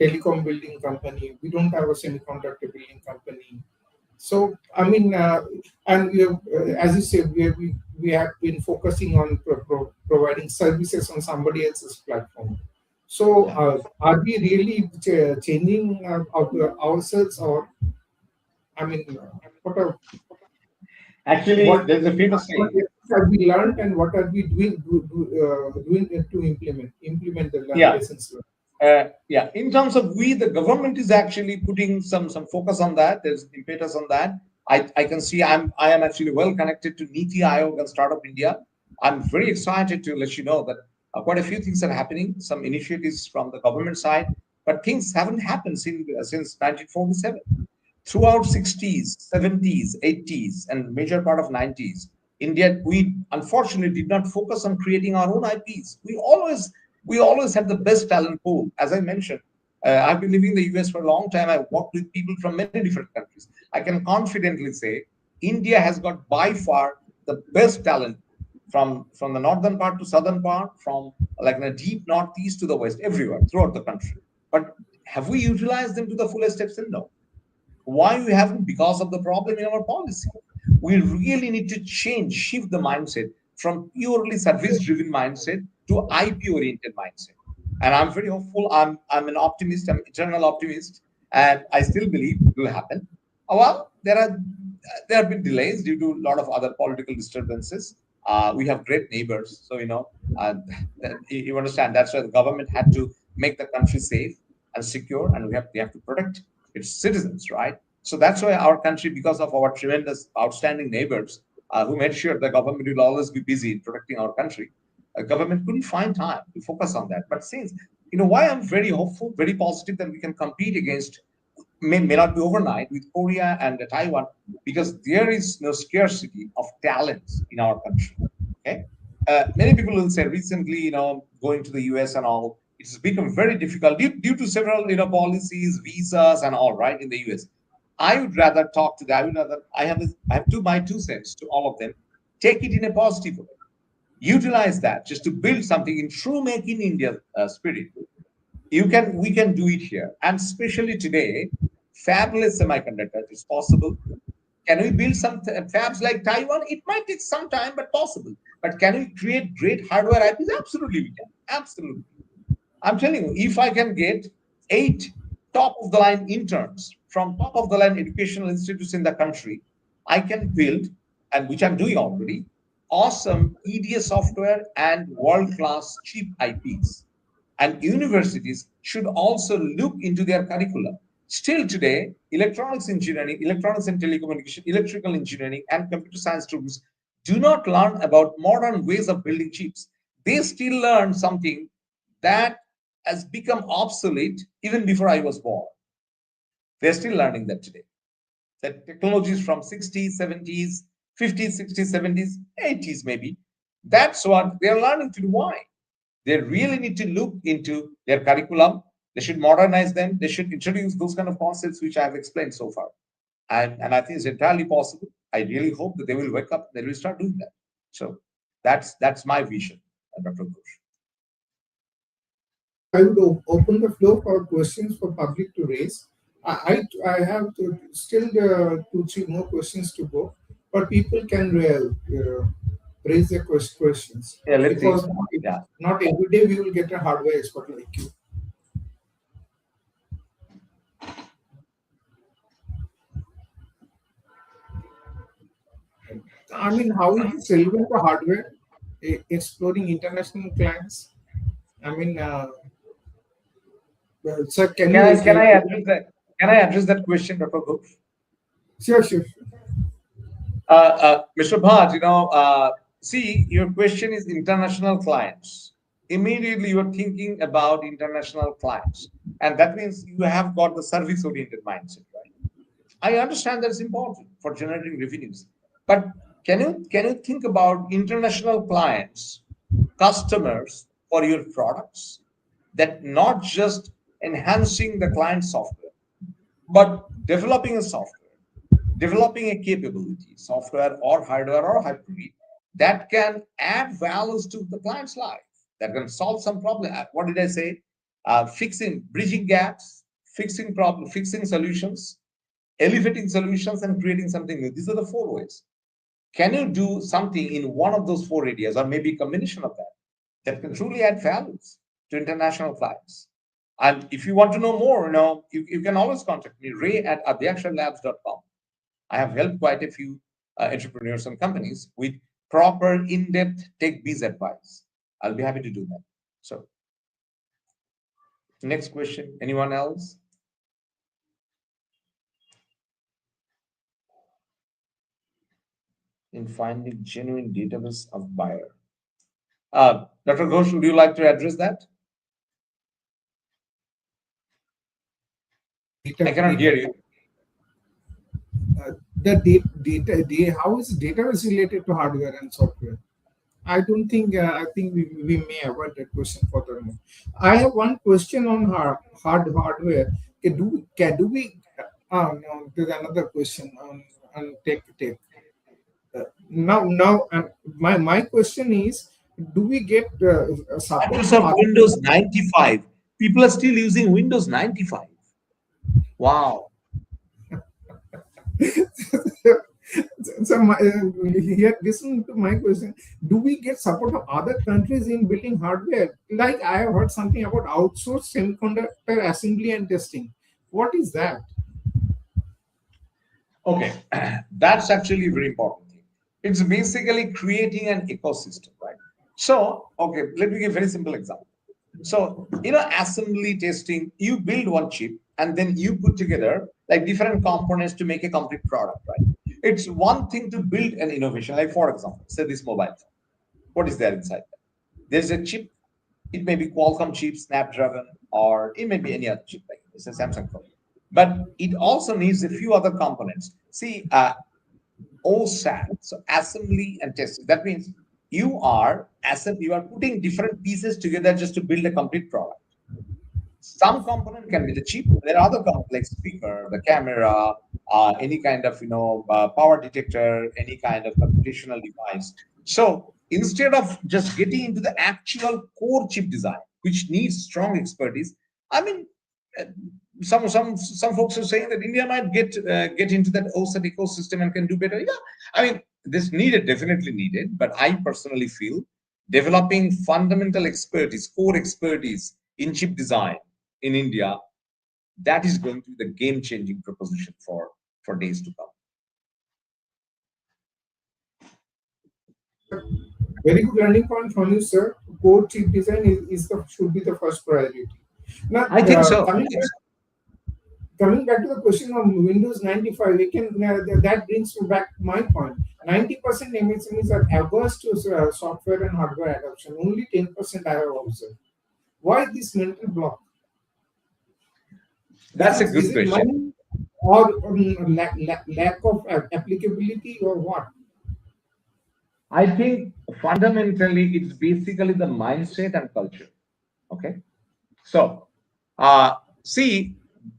telecom building company. We don't have a semiconductor building company. So, I mean, and we have, as you said, we have been focusing on providing services on somebody else's platform. So, Yeah. are we really changing ourselves, or I mean, what are Actually, what there's a famous what saying. have we learned, and what are we doing to implement the Yeah. lessons learned? Yeah, in terms of we, the government is actually putting some focus on that. There's impetus on that. I can see I am actually well connected to Niti Aayog and Startup India. I'm very excited to let you know that quite a few things are happening. Some initiatives from the government side, but things haven't happened since 1947. Throughout 60s, 70s, 80s, and major part of 90s, India, we unfortunately did not focus on creating our own IPs. We always had the best talent pool. As I mentioned, I've been living in the US for a long time. I've worked with people from many different countries. I can confidently say India has got by far the best talent from the northern part to southern part, from like the deep northeast to the west, everywhere throughout the country. But have we utilized them to the fullest extent? No. Why we haven't? Because of the problem in our policy. We really need to shift the mindset from purely service driven mindset to IP oriented mindset. And I'm very hopeful. I'm an optimist. I'm eternal optimist, and I still believe it will happen. Well, there have been delays due to a lot of other political disturbances. We have great neighbors, so uh, you understand. That's why the government had to make the country safe and secure, and we have to protect its citizens, right? So that's why our country, because of our tremendous, outstanding neighbors, who made sure the government will always be busy in protecting our country, government couldn't find time to focus on that. But since, why I'm very hopeful, very positive that we can compete against, may not be overnight, with Korea and Taiwan, because there is no scarcity of talents in our country. Okay, many people will say recently, going to the US and all, it's become very difficult due to several, policies, visas, and all, right, in the US. I would rather talk to them. I would rather I have my 2 cents to all of them. Take it in a positive way. Utilize that just to build something in true Make in India spirit. We can do it here, and especially today, fabless semiconductors is possible. Can we build some fabs like Taiwan? It might take some time, but possible. But can we create great hardware IPs? Absolutely, we can. Absolutely. I'm telling you, if I can get 8 top of the line interns from top of the line educational institutes in the country, I can build, and which I'm doing already, awesome EDA software and world class cheap IPs. And universities should also look into their curriculum. Still today, electronics engineering, electronics and telecommunication, electrical engineering, and computer science students do not learn about modern ways of building chips. They still learn something that has become obsolete even before I was born. They're still learning that today. That technologies from 60s, 70s, 50s, 60s, 70s, 80s maybe. That's what they're learning to do. Why? They really need to look into their curriculum. They should modernize them. They should introduce those kind of concepts which I have explained so far. And I think it's entirely possible. I really hope that they will wake up, they will start doing that. So that's my vision, Dr. Ghosh. I would open the floor for questions for public to raise. I have still 2, 3 more questions to go, but people can raise their questions Yeah, let's see. because Yeah. not every day we will get a hardware expert like you. I mean, how is it relevant to hardware? Exploring international clients. I mean, sir, can you Can I help? address that? Can I address that question, Dr. Ghosh? Sure, sure. Mr. Bhatt, see, your question is international clients. Immediately, you're thinking about international clients, and that means you have got the service-oriented mindset, right? I understand that's important for generating revenues, but can you think about international clients, customers for your products, that not just enhancing the client software, but developing a software, developing a capability, software or hardware or hybrid, that can add values to the client's life, that can solve some problem. What did I say? Fixing, bridging gaps, fixing problem, fixing solutions, elevating solutions, and creating something new. These are the 4 ways. Can you do something in one of those 4 areas, or maybe a combination of that can truly add values to international clients? And if you want to know more, you can always contact me, Ray at Adyakshar I have helped quite a few entrepreneurs and companies with proper in-depth tech biz advice. I'll be happy to do that. So, next question. Anyone else? In finding genuine database of buyer. Dr. Ghosh, would you like to address that? I cannot hear you. The data, how is data is related to hardware and software? I don't think. I think we may avoid that question furthermore. I have one question on hardware. Do we? No, there's another question on tech. Now, my question is, do we get support from Microsoft other? Windows 95. People are still using Windows 95. Wow. So here, listen to my question. Do we get support from other countries in building hardware? Like I have heard something about outsourced semiconductor assembly and testing. What is that? Okay, that's actually a very important thing. It's basically creating an ecosystem, right? So, okay, let me give a very simple example. So, assembly testing, you build one chip and then you put together like different components to make a complete product, right? It's one thing to build an innovation, like for example, say this mobile phone. What is there inside? There's a chip. It may be Qualcomm chip, Snapdragon, or it may be any other chip, like it's a Samsung phone. But it also needs a few other components. See, OSAT, so assembly and testing. That means you are putting different pieces together just to build a complete product. Some component can be the chip. There are other components like speaker, the camera, any kind of power detector, any kind of computational device. So instead of just getting into the actual core chip design, which needs strong expertise, I mean, uh, some folks are saying that India might get into that OSAT ecosystem and can do better. Yeah, I mean, this needed, definitely needed, but I personally feel developing fundamental expertise, core expertise in chip design in India That is going to be the game-changing proposition for days to come. Very good learning point from you, sir. Core chip design should be the first priority. Now, I think so. coming back to the question of Windows 95, we can that brings me back to my point. 90% MSMEs are averse to software and hardware adoption. Only 10% I have observed. Why this mental block? That's a good question. Money or lack of applicability or what? I think fundamentally it's basically the mindset and culture. Okay. So, see,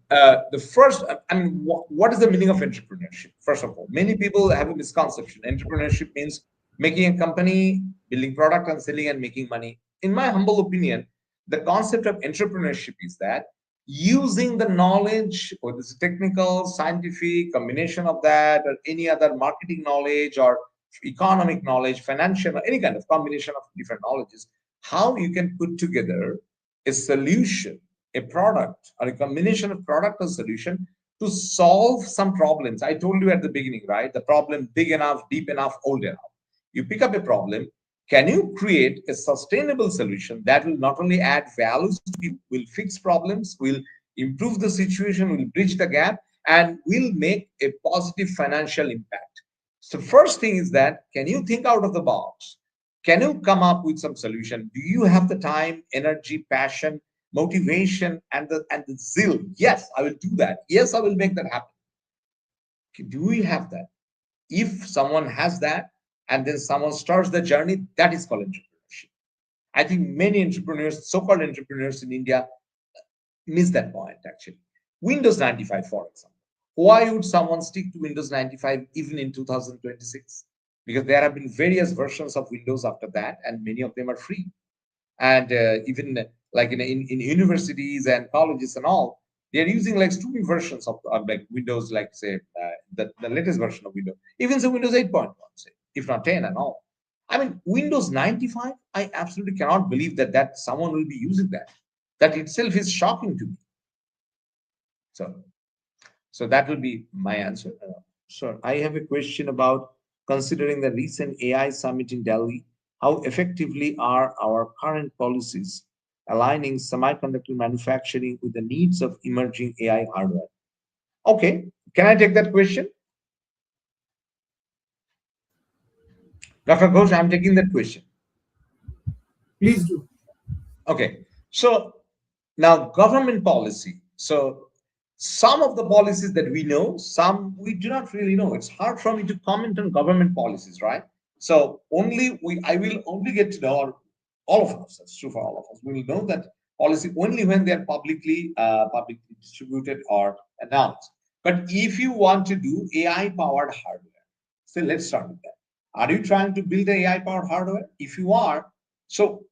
the first, I mean, what is the meaning of entrepreneurship? First of all, many people have a misconception. Entrepreneurship means making a company, building product and selling and making money. In my humble opinion, the concept of entrepreneurship is that using the knowledge or this technical, scientific combination of that, or any other marketing knowledge or economic knowledge, financial, or any kind of combination of different knowledges, how you can put together a solution, a product, or a combination of product or solution to solve some problems. I told you at the beginning, right? The problem big enough, deep enough, old enough. You pick up a problem. Can you create a sustainable solution that will not only add values to people, will fix problems, will improve the situation, will bridge the gap, and will make a positive financial impact? So first thing is that, can you think out of the box? Can you come up with some solution? Do you have the time, energy, passion, motivation, and the zeal? Yes, I will do that. Yes, I will make that happen. Do we have that? If someone has that, and then someone starts the journey, that is called entrepreneurship. I think many entrepreneurs, so-called entrepreneurs in India, miss that point actually. Windows 95, for example. Why would someone stick to Windows 95 even in 2026? Because there have been various versions of Windows after that, and many of them are free. And even like in universities and colleges and all, they're using like stupid versions of like Windows, like say the latest version of Windows, even so Windows 8.1, say, if not 10 and all. I mean, Windows 95, I absolutely cannot believe that someone will be using that. That itself is shocking to me. So that will be my answer. Sir, I have a question about considering the recent AI summit in Delhi. How effectively are our current policies aligning semiconductor manufacturing with the needs of emerging AI hardware? Okay, can I take that question? Dr. Ghosh, I'm taking that question. Please do. Okay, so now government policy. So some of the policies that we know, some we do not really know. It's hard for me to comment on government policies, right? So I will only get to know, or all of us, that's true for all of us, we will know that policy only when they are publicly distributed or announced. But if you want to do AI powered hardware, so let's start with that. Are you trying to build AI powered hardware? If you are, so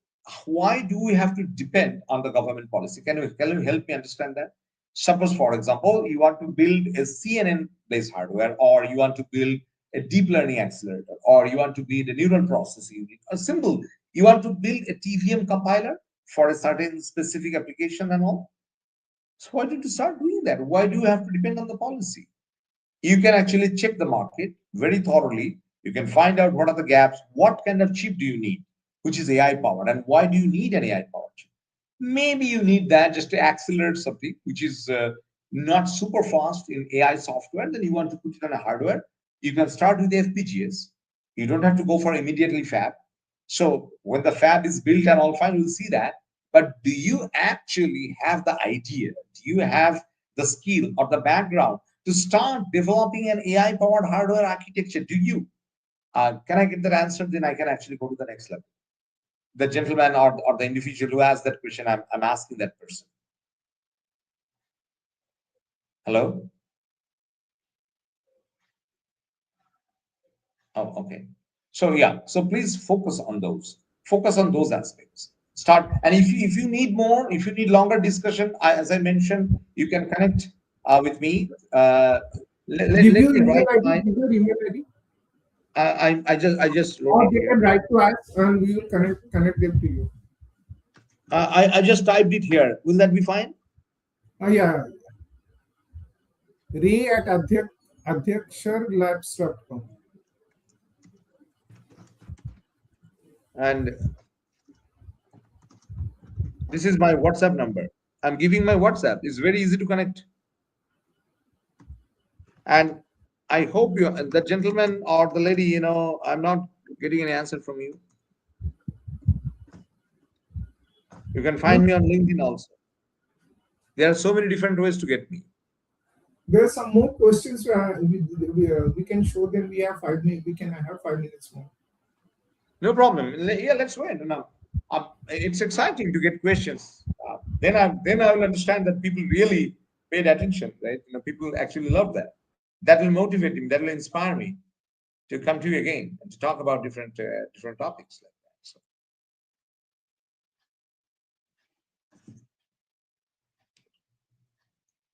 why do we have to depend on the government policy? Can you help me understand that? Suppose, for example, you want to build a CNN-based hardware, or you want to build a deep learning accelerator, or you want to build a neural processing unit, a simple, you want to build a TVM compiler for a certain specific application and all. So why did you start doing that? Why do you have to depend on the policy? You can actually check the market very thoroughly. You can find out what are the gaps, what kind of chip do you need, which is AI powered, and why do you need an AI powered chip? Maybe you need that just to accelerate something which is not super fast in AI software. Then you want to put it on a hardware. You can start with FPGAs. You don't have to go for immediately fab. So when the fab is built and all fine, we'll see that. But do you actually have the idea? Do you have the skill or the background to start developing an AI powered hardware architecture? Do you? Can I get that answer? Then I can actually go to the next level. The gentleman or the individual who asked that question, I'm asking that person. Hello? Oh, okay. So yeah, so please focus on those. Focus on those aspects. Start, and if you need more, if you need longer discussion, as I mentioned, you can connect with me. Let Give your me email write ID. my. Give your email ID. I just wrote Or it they here. can write to us, and we will connect them to you. I just typed it here. Will that be fine? Yeah. Ray at Adyakshar And this is my WhatsApp number. I'm giving my WhatsApp. It's very easy to connect. And I hope you, the gentleman or the lady, I'm not getting any answer from you. You can No, find me on LinkedIn also. There are so many different ways to get me. there are some more questions we can show them. We have 5 minutes. We can have 5 minutes more. No problem. Yeah, let's wait. Now, it's exciting to get questions. Then I will understand that people really paid attention, right? People actually love that. That will motivate me. That will inspire me to come to you again and to talk about different topics like that. So,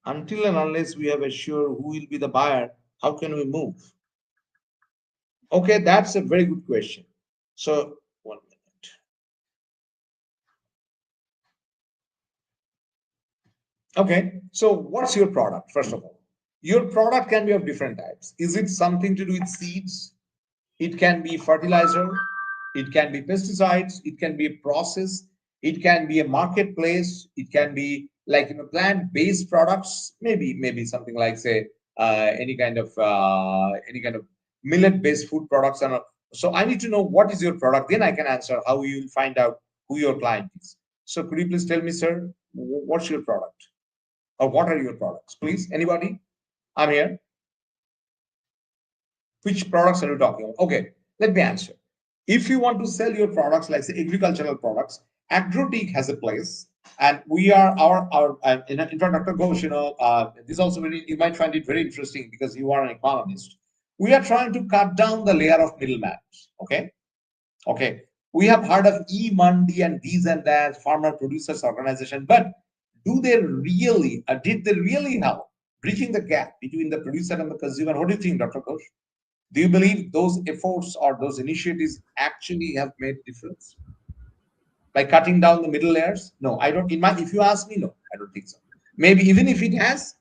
until and unless we have assured who will be the buyer, how can we move? Okay, that's a very good question. So, 1 minute. Okay, so what's your product, first of all? Your product can be of different types. Is it something to do with seeds? It can be fertilizer, it can be pesticides, it can be a process, it can be a marketplace, it can be like plant-based products, maybe something like say any kind of millet-based food products. And so I need to know what is your product. Then I can answer how you will find out who your client is. So could you please tell me, sir, what's your product or what are your products, please? Anybody? I'm here. Which products are you talking about? Okay, let me answer. If you want to sell your products, like say agricultural products, Agrotic has a place, and we are our in fact, Dr. Ghosh, this also very, you might find it very interesting because you are an economist. We are trying to cut down the layer of middlemen. Okay, okay. We have heard of e-Mandi and these and that farmer producers organization, but did they really help bridging the gap between the producer and the consumer? What do you think, Dr. Ghosh? Do you believe those efforts or those initiatives actually have made difference by cutting down the middle layers? No, I don't. If you ask me, no, I don't think so. Maybe even if it has,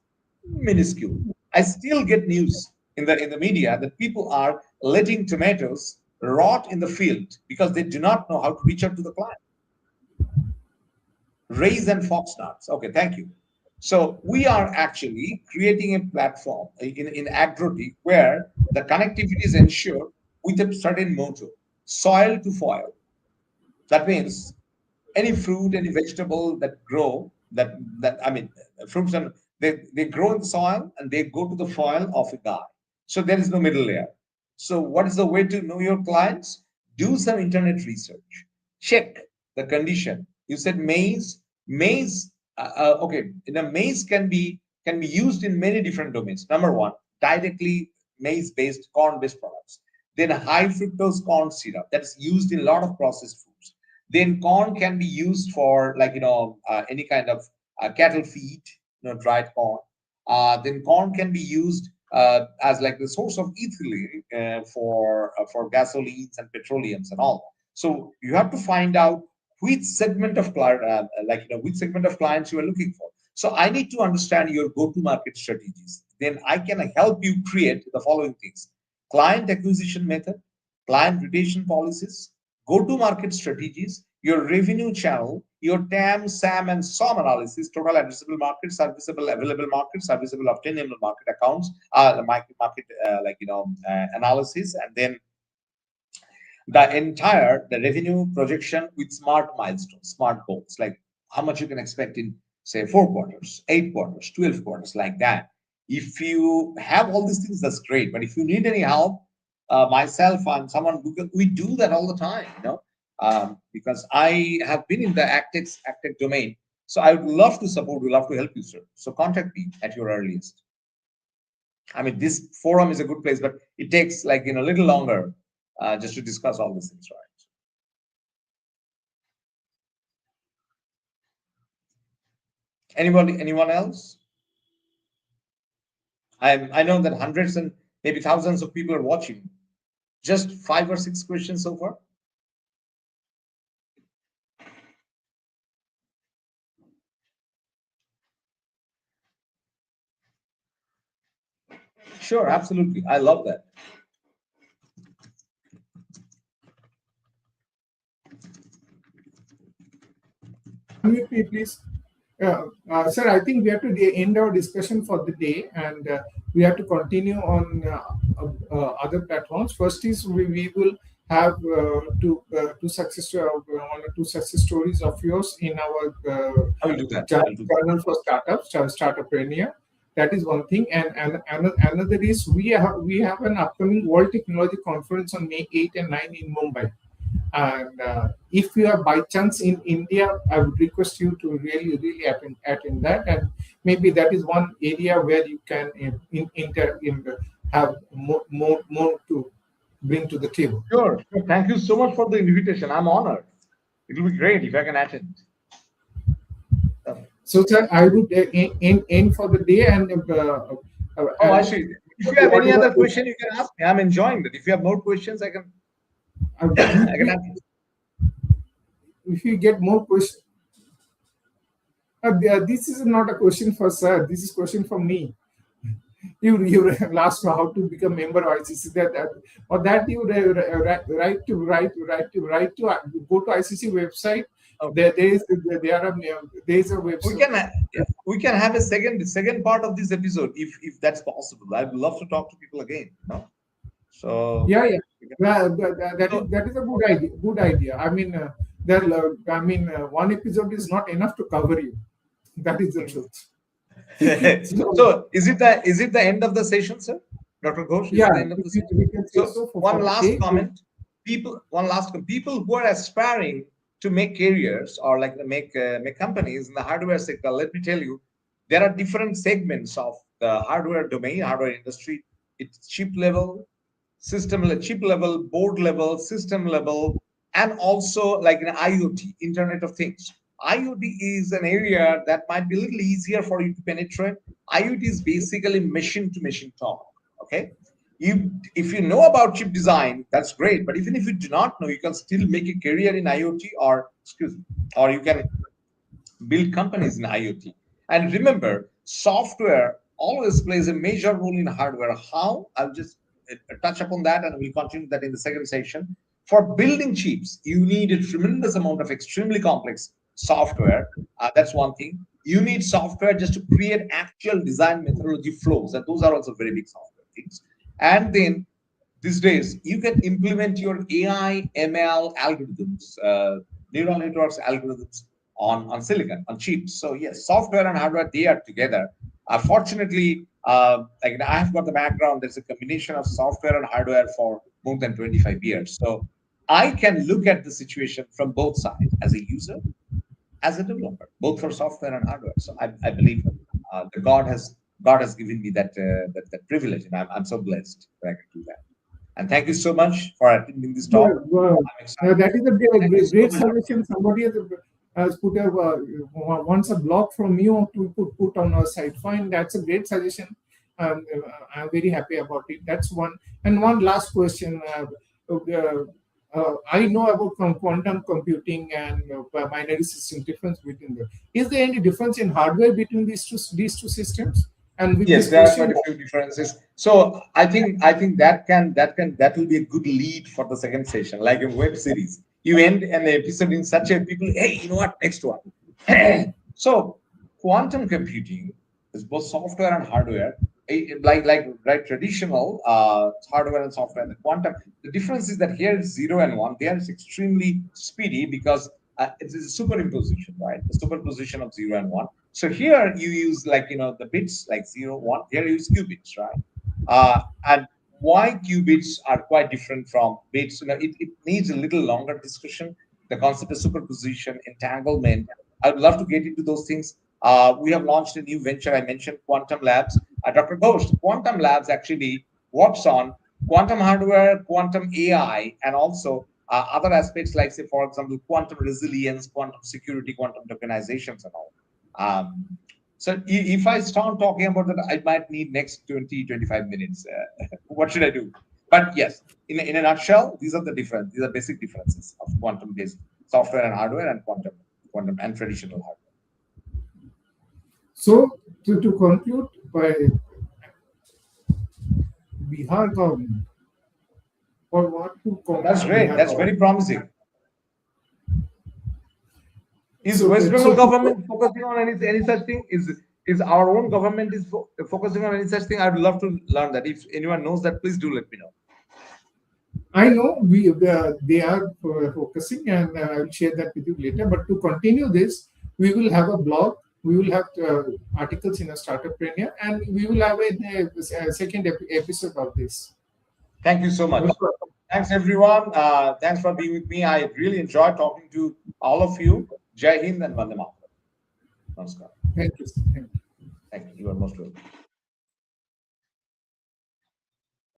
minuscule. I still get news in the media that people are letting tomatoes rot in the field because they do not know how to reach out to the client. Raise and fox nuts. Okay, thank you. So we are actually creating a platform in agrotech where the connectivity is ensured with a certain motto: soil to foil. That means any fruit, any vegetable that grow, that I mean fruits, and they grow in the soil and they go to the foil of a guy. So there is no middle layer. So what is the way to know your clients? Do some internet research. Check the condition. You said maize. Maize, okay. Maize can be used in many different domains. Number one, directly maize-based, corn-based products. Then high fructose corn syrup that is used in a lot of processed foods. Then corn can be used for like any kind of cattle feed, dried corn. Then corn can be used as like the source of ethylene for gasolines and petroleums and all. So you have to find out which segment of which segment of clients you are looking for. So I need to understand your go-to-market strategies. Then I can help you create the following things: client acquisition method, client retention policies, go-to-market strategies, your revenue channel, your TAM, SAM, and SOM analysis, total addressable market, serviceable available market, serviceable obtainable market accounts, the market analysis, and then the revenue projection with smart milestones, smart goals, like how much you can expect in say 4 quarters, 8 quarters, 12 quarters, like that. If you have all these things, that's great. But if you need any help, myself and someone who we do that all the time, because I have been in the actech domain. So I would love to support, would love to help you, sir. So contact me at your earliest. I mean, this forum is a good place, but it takes like a little longer just to discuss all these things, right? Anybody, anyone else? I know that hundreds and maybe thousands of people are watching. Just 5 or 6 questions so far. Sure, absolutely. I love that. Unmute me, please. Sir, I think we have to end our discussion for the day, and we have to continue on other platforms. First is we will have two success one or two success stories of yours in our I will do that. I'll do that. channel for startups, startuprenia. That is one thing, and another is we have an upcoming World Technology Conference on May 8 and 9 in Mumbai. And if you are by chance in India, I would request you to really attend that. And maybe that is one area where you can have more to bring to the table. Sure. Thank you so much for the invitation. I'm honored. It will be great if I can attend. So, sir, I would end for the day. And I see. If you have any other question, you can ask me. I'm enjoying that. If you have more questions, I can answer. If you get more questions, this is not a question for sir. This is a question for me. You asked how to become member of ICC. That you write to go to ICC website. Okay. There is a website. We can have a second part of this episode if that's possible. I'd love to talk to people again. No? So yeah. That is a good idea. Good idea. I mean, one episode is not enough to cover you. That is the truth. So is it the end of the session, sir? Dr. Ghosh? Yeah. The end of the session? So one last comment. People who are aspiring to make careers or like make companies in the hardware sector, let me tell you, there are different segments of the hardware domain, hardware industry. It's chip level, chip level, board level, system level, and also like an IoT, Internet of Things. IoT is an area that might be a little easier for you to penetrate. IoT is basically machine-to-machine talk. Okay, if you know about chip design, that's great. But even if you do not know, you can still make a career in IoT, or you can build companies in IoT. And remember, software always plays a major role in hardware. How? I'll just touch upon that, and we'll continue that in the second section. For building chips, you need a tremendous amount of extremely complex software. That's one thing. You need software just to create actual design methodology flows, and those are also very big software things. And then these days, you can implement your AI, ML algorithms, neural networks algorithms on silicon, on chips. So yes, software and hardware, they are together. Fortunately, like I have got the background. There's a combination of software and hardware for more than 25 years. So I can look at the situation from both sides, as a user, as a developer, both for software and hardware. So I believe that God has given me that privilege, and I'm so blessed that I can do that. And thank you so much for attending this talk. That is a great suggestion. Somebody has put wants a blog from you to put on our site. Fine, that's a great suggestion. I'm very happy about it. That's one. And one last question. I know about quantum computing and binary system difference between them. Is there any difference in hardware between these two systems? And with yes, there are quite a few differences. So I think that will be a good lead for the second session, like a web series. You end an episode in such a people, hey, you know what? Next one. So quantum computing is both software and hardware. Like traditional hardware and software. The quantum, the difference is that here is 0 and 1. There is extremely speedy because it's a superimposition, right? The superposition of 0 and 1. So here you use the bits like 0, 1. Here you use qubits, right? And why qubits are quite different from bits? It needs a little longer discussion. The concept of superposition, entanglement. I'd love to get into those things. We have launched a new venture. I mentioned Quantum Labs. Dr. Ghosh, Quantum Labs actually works on quantum hardware, quantum AI, and also other aspects like, say, for example, quantum resilience, quantum security, quantum tokenizations, and all. So if I start talking about that, I might need next 20, 25 minutes. What should I do? But yes, in a nutshell, these are the difference. These are basic differences of quantum-based software and hardware and quantum and traditional hardware. So to conclude, Bihar government, or what to comment That's on great. Bihar That's very government. promising. Is So, West so Bengal government focusing on any such thing? Is our own government is focusing on any such thing? I'd love to learn that. If anyone knows that, please do let me know. I know they are focusing, and I will share that with you later. But to continue this, we will have a blog. We will have articles in a startup premier, and we will have a second episode of this. Thank you so much. Thanks, everyone. Thanks for being with me. I really enjoyed talking to all of you. Jai Hind and Vande Mataram. Namaskar. Thank you. Thank you. Thank you. You are most welcome.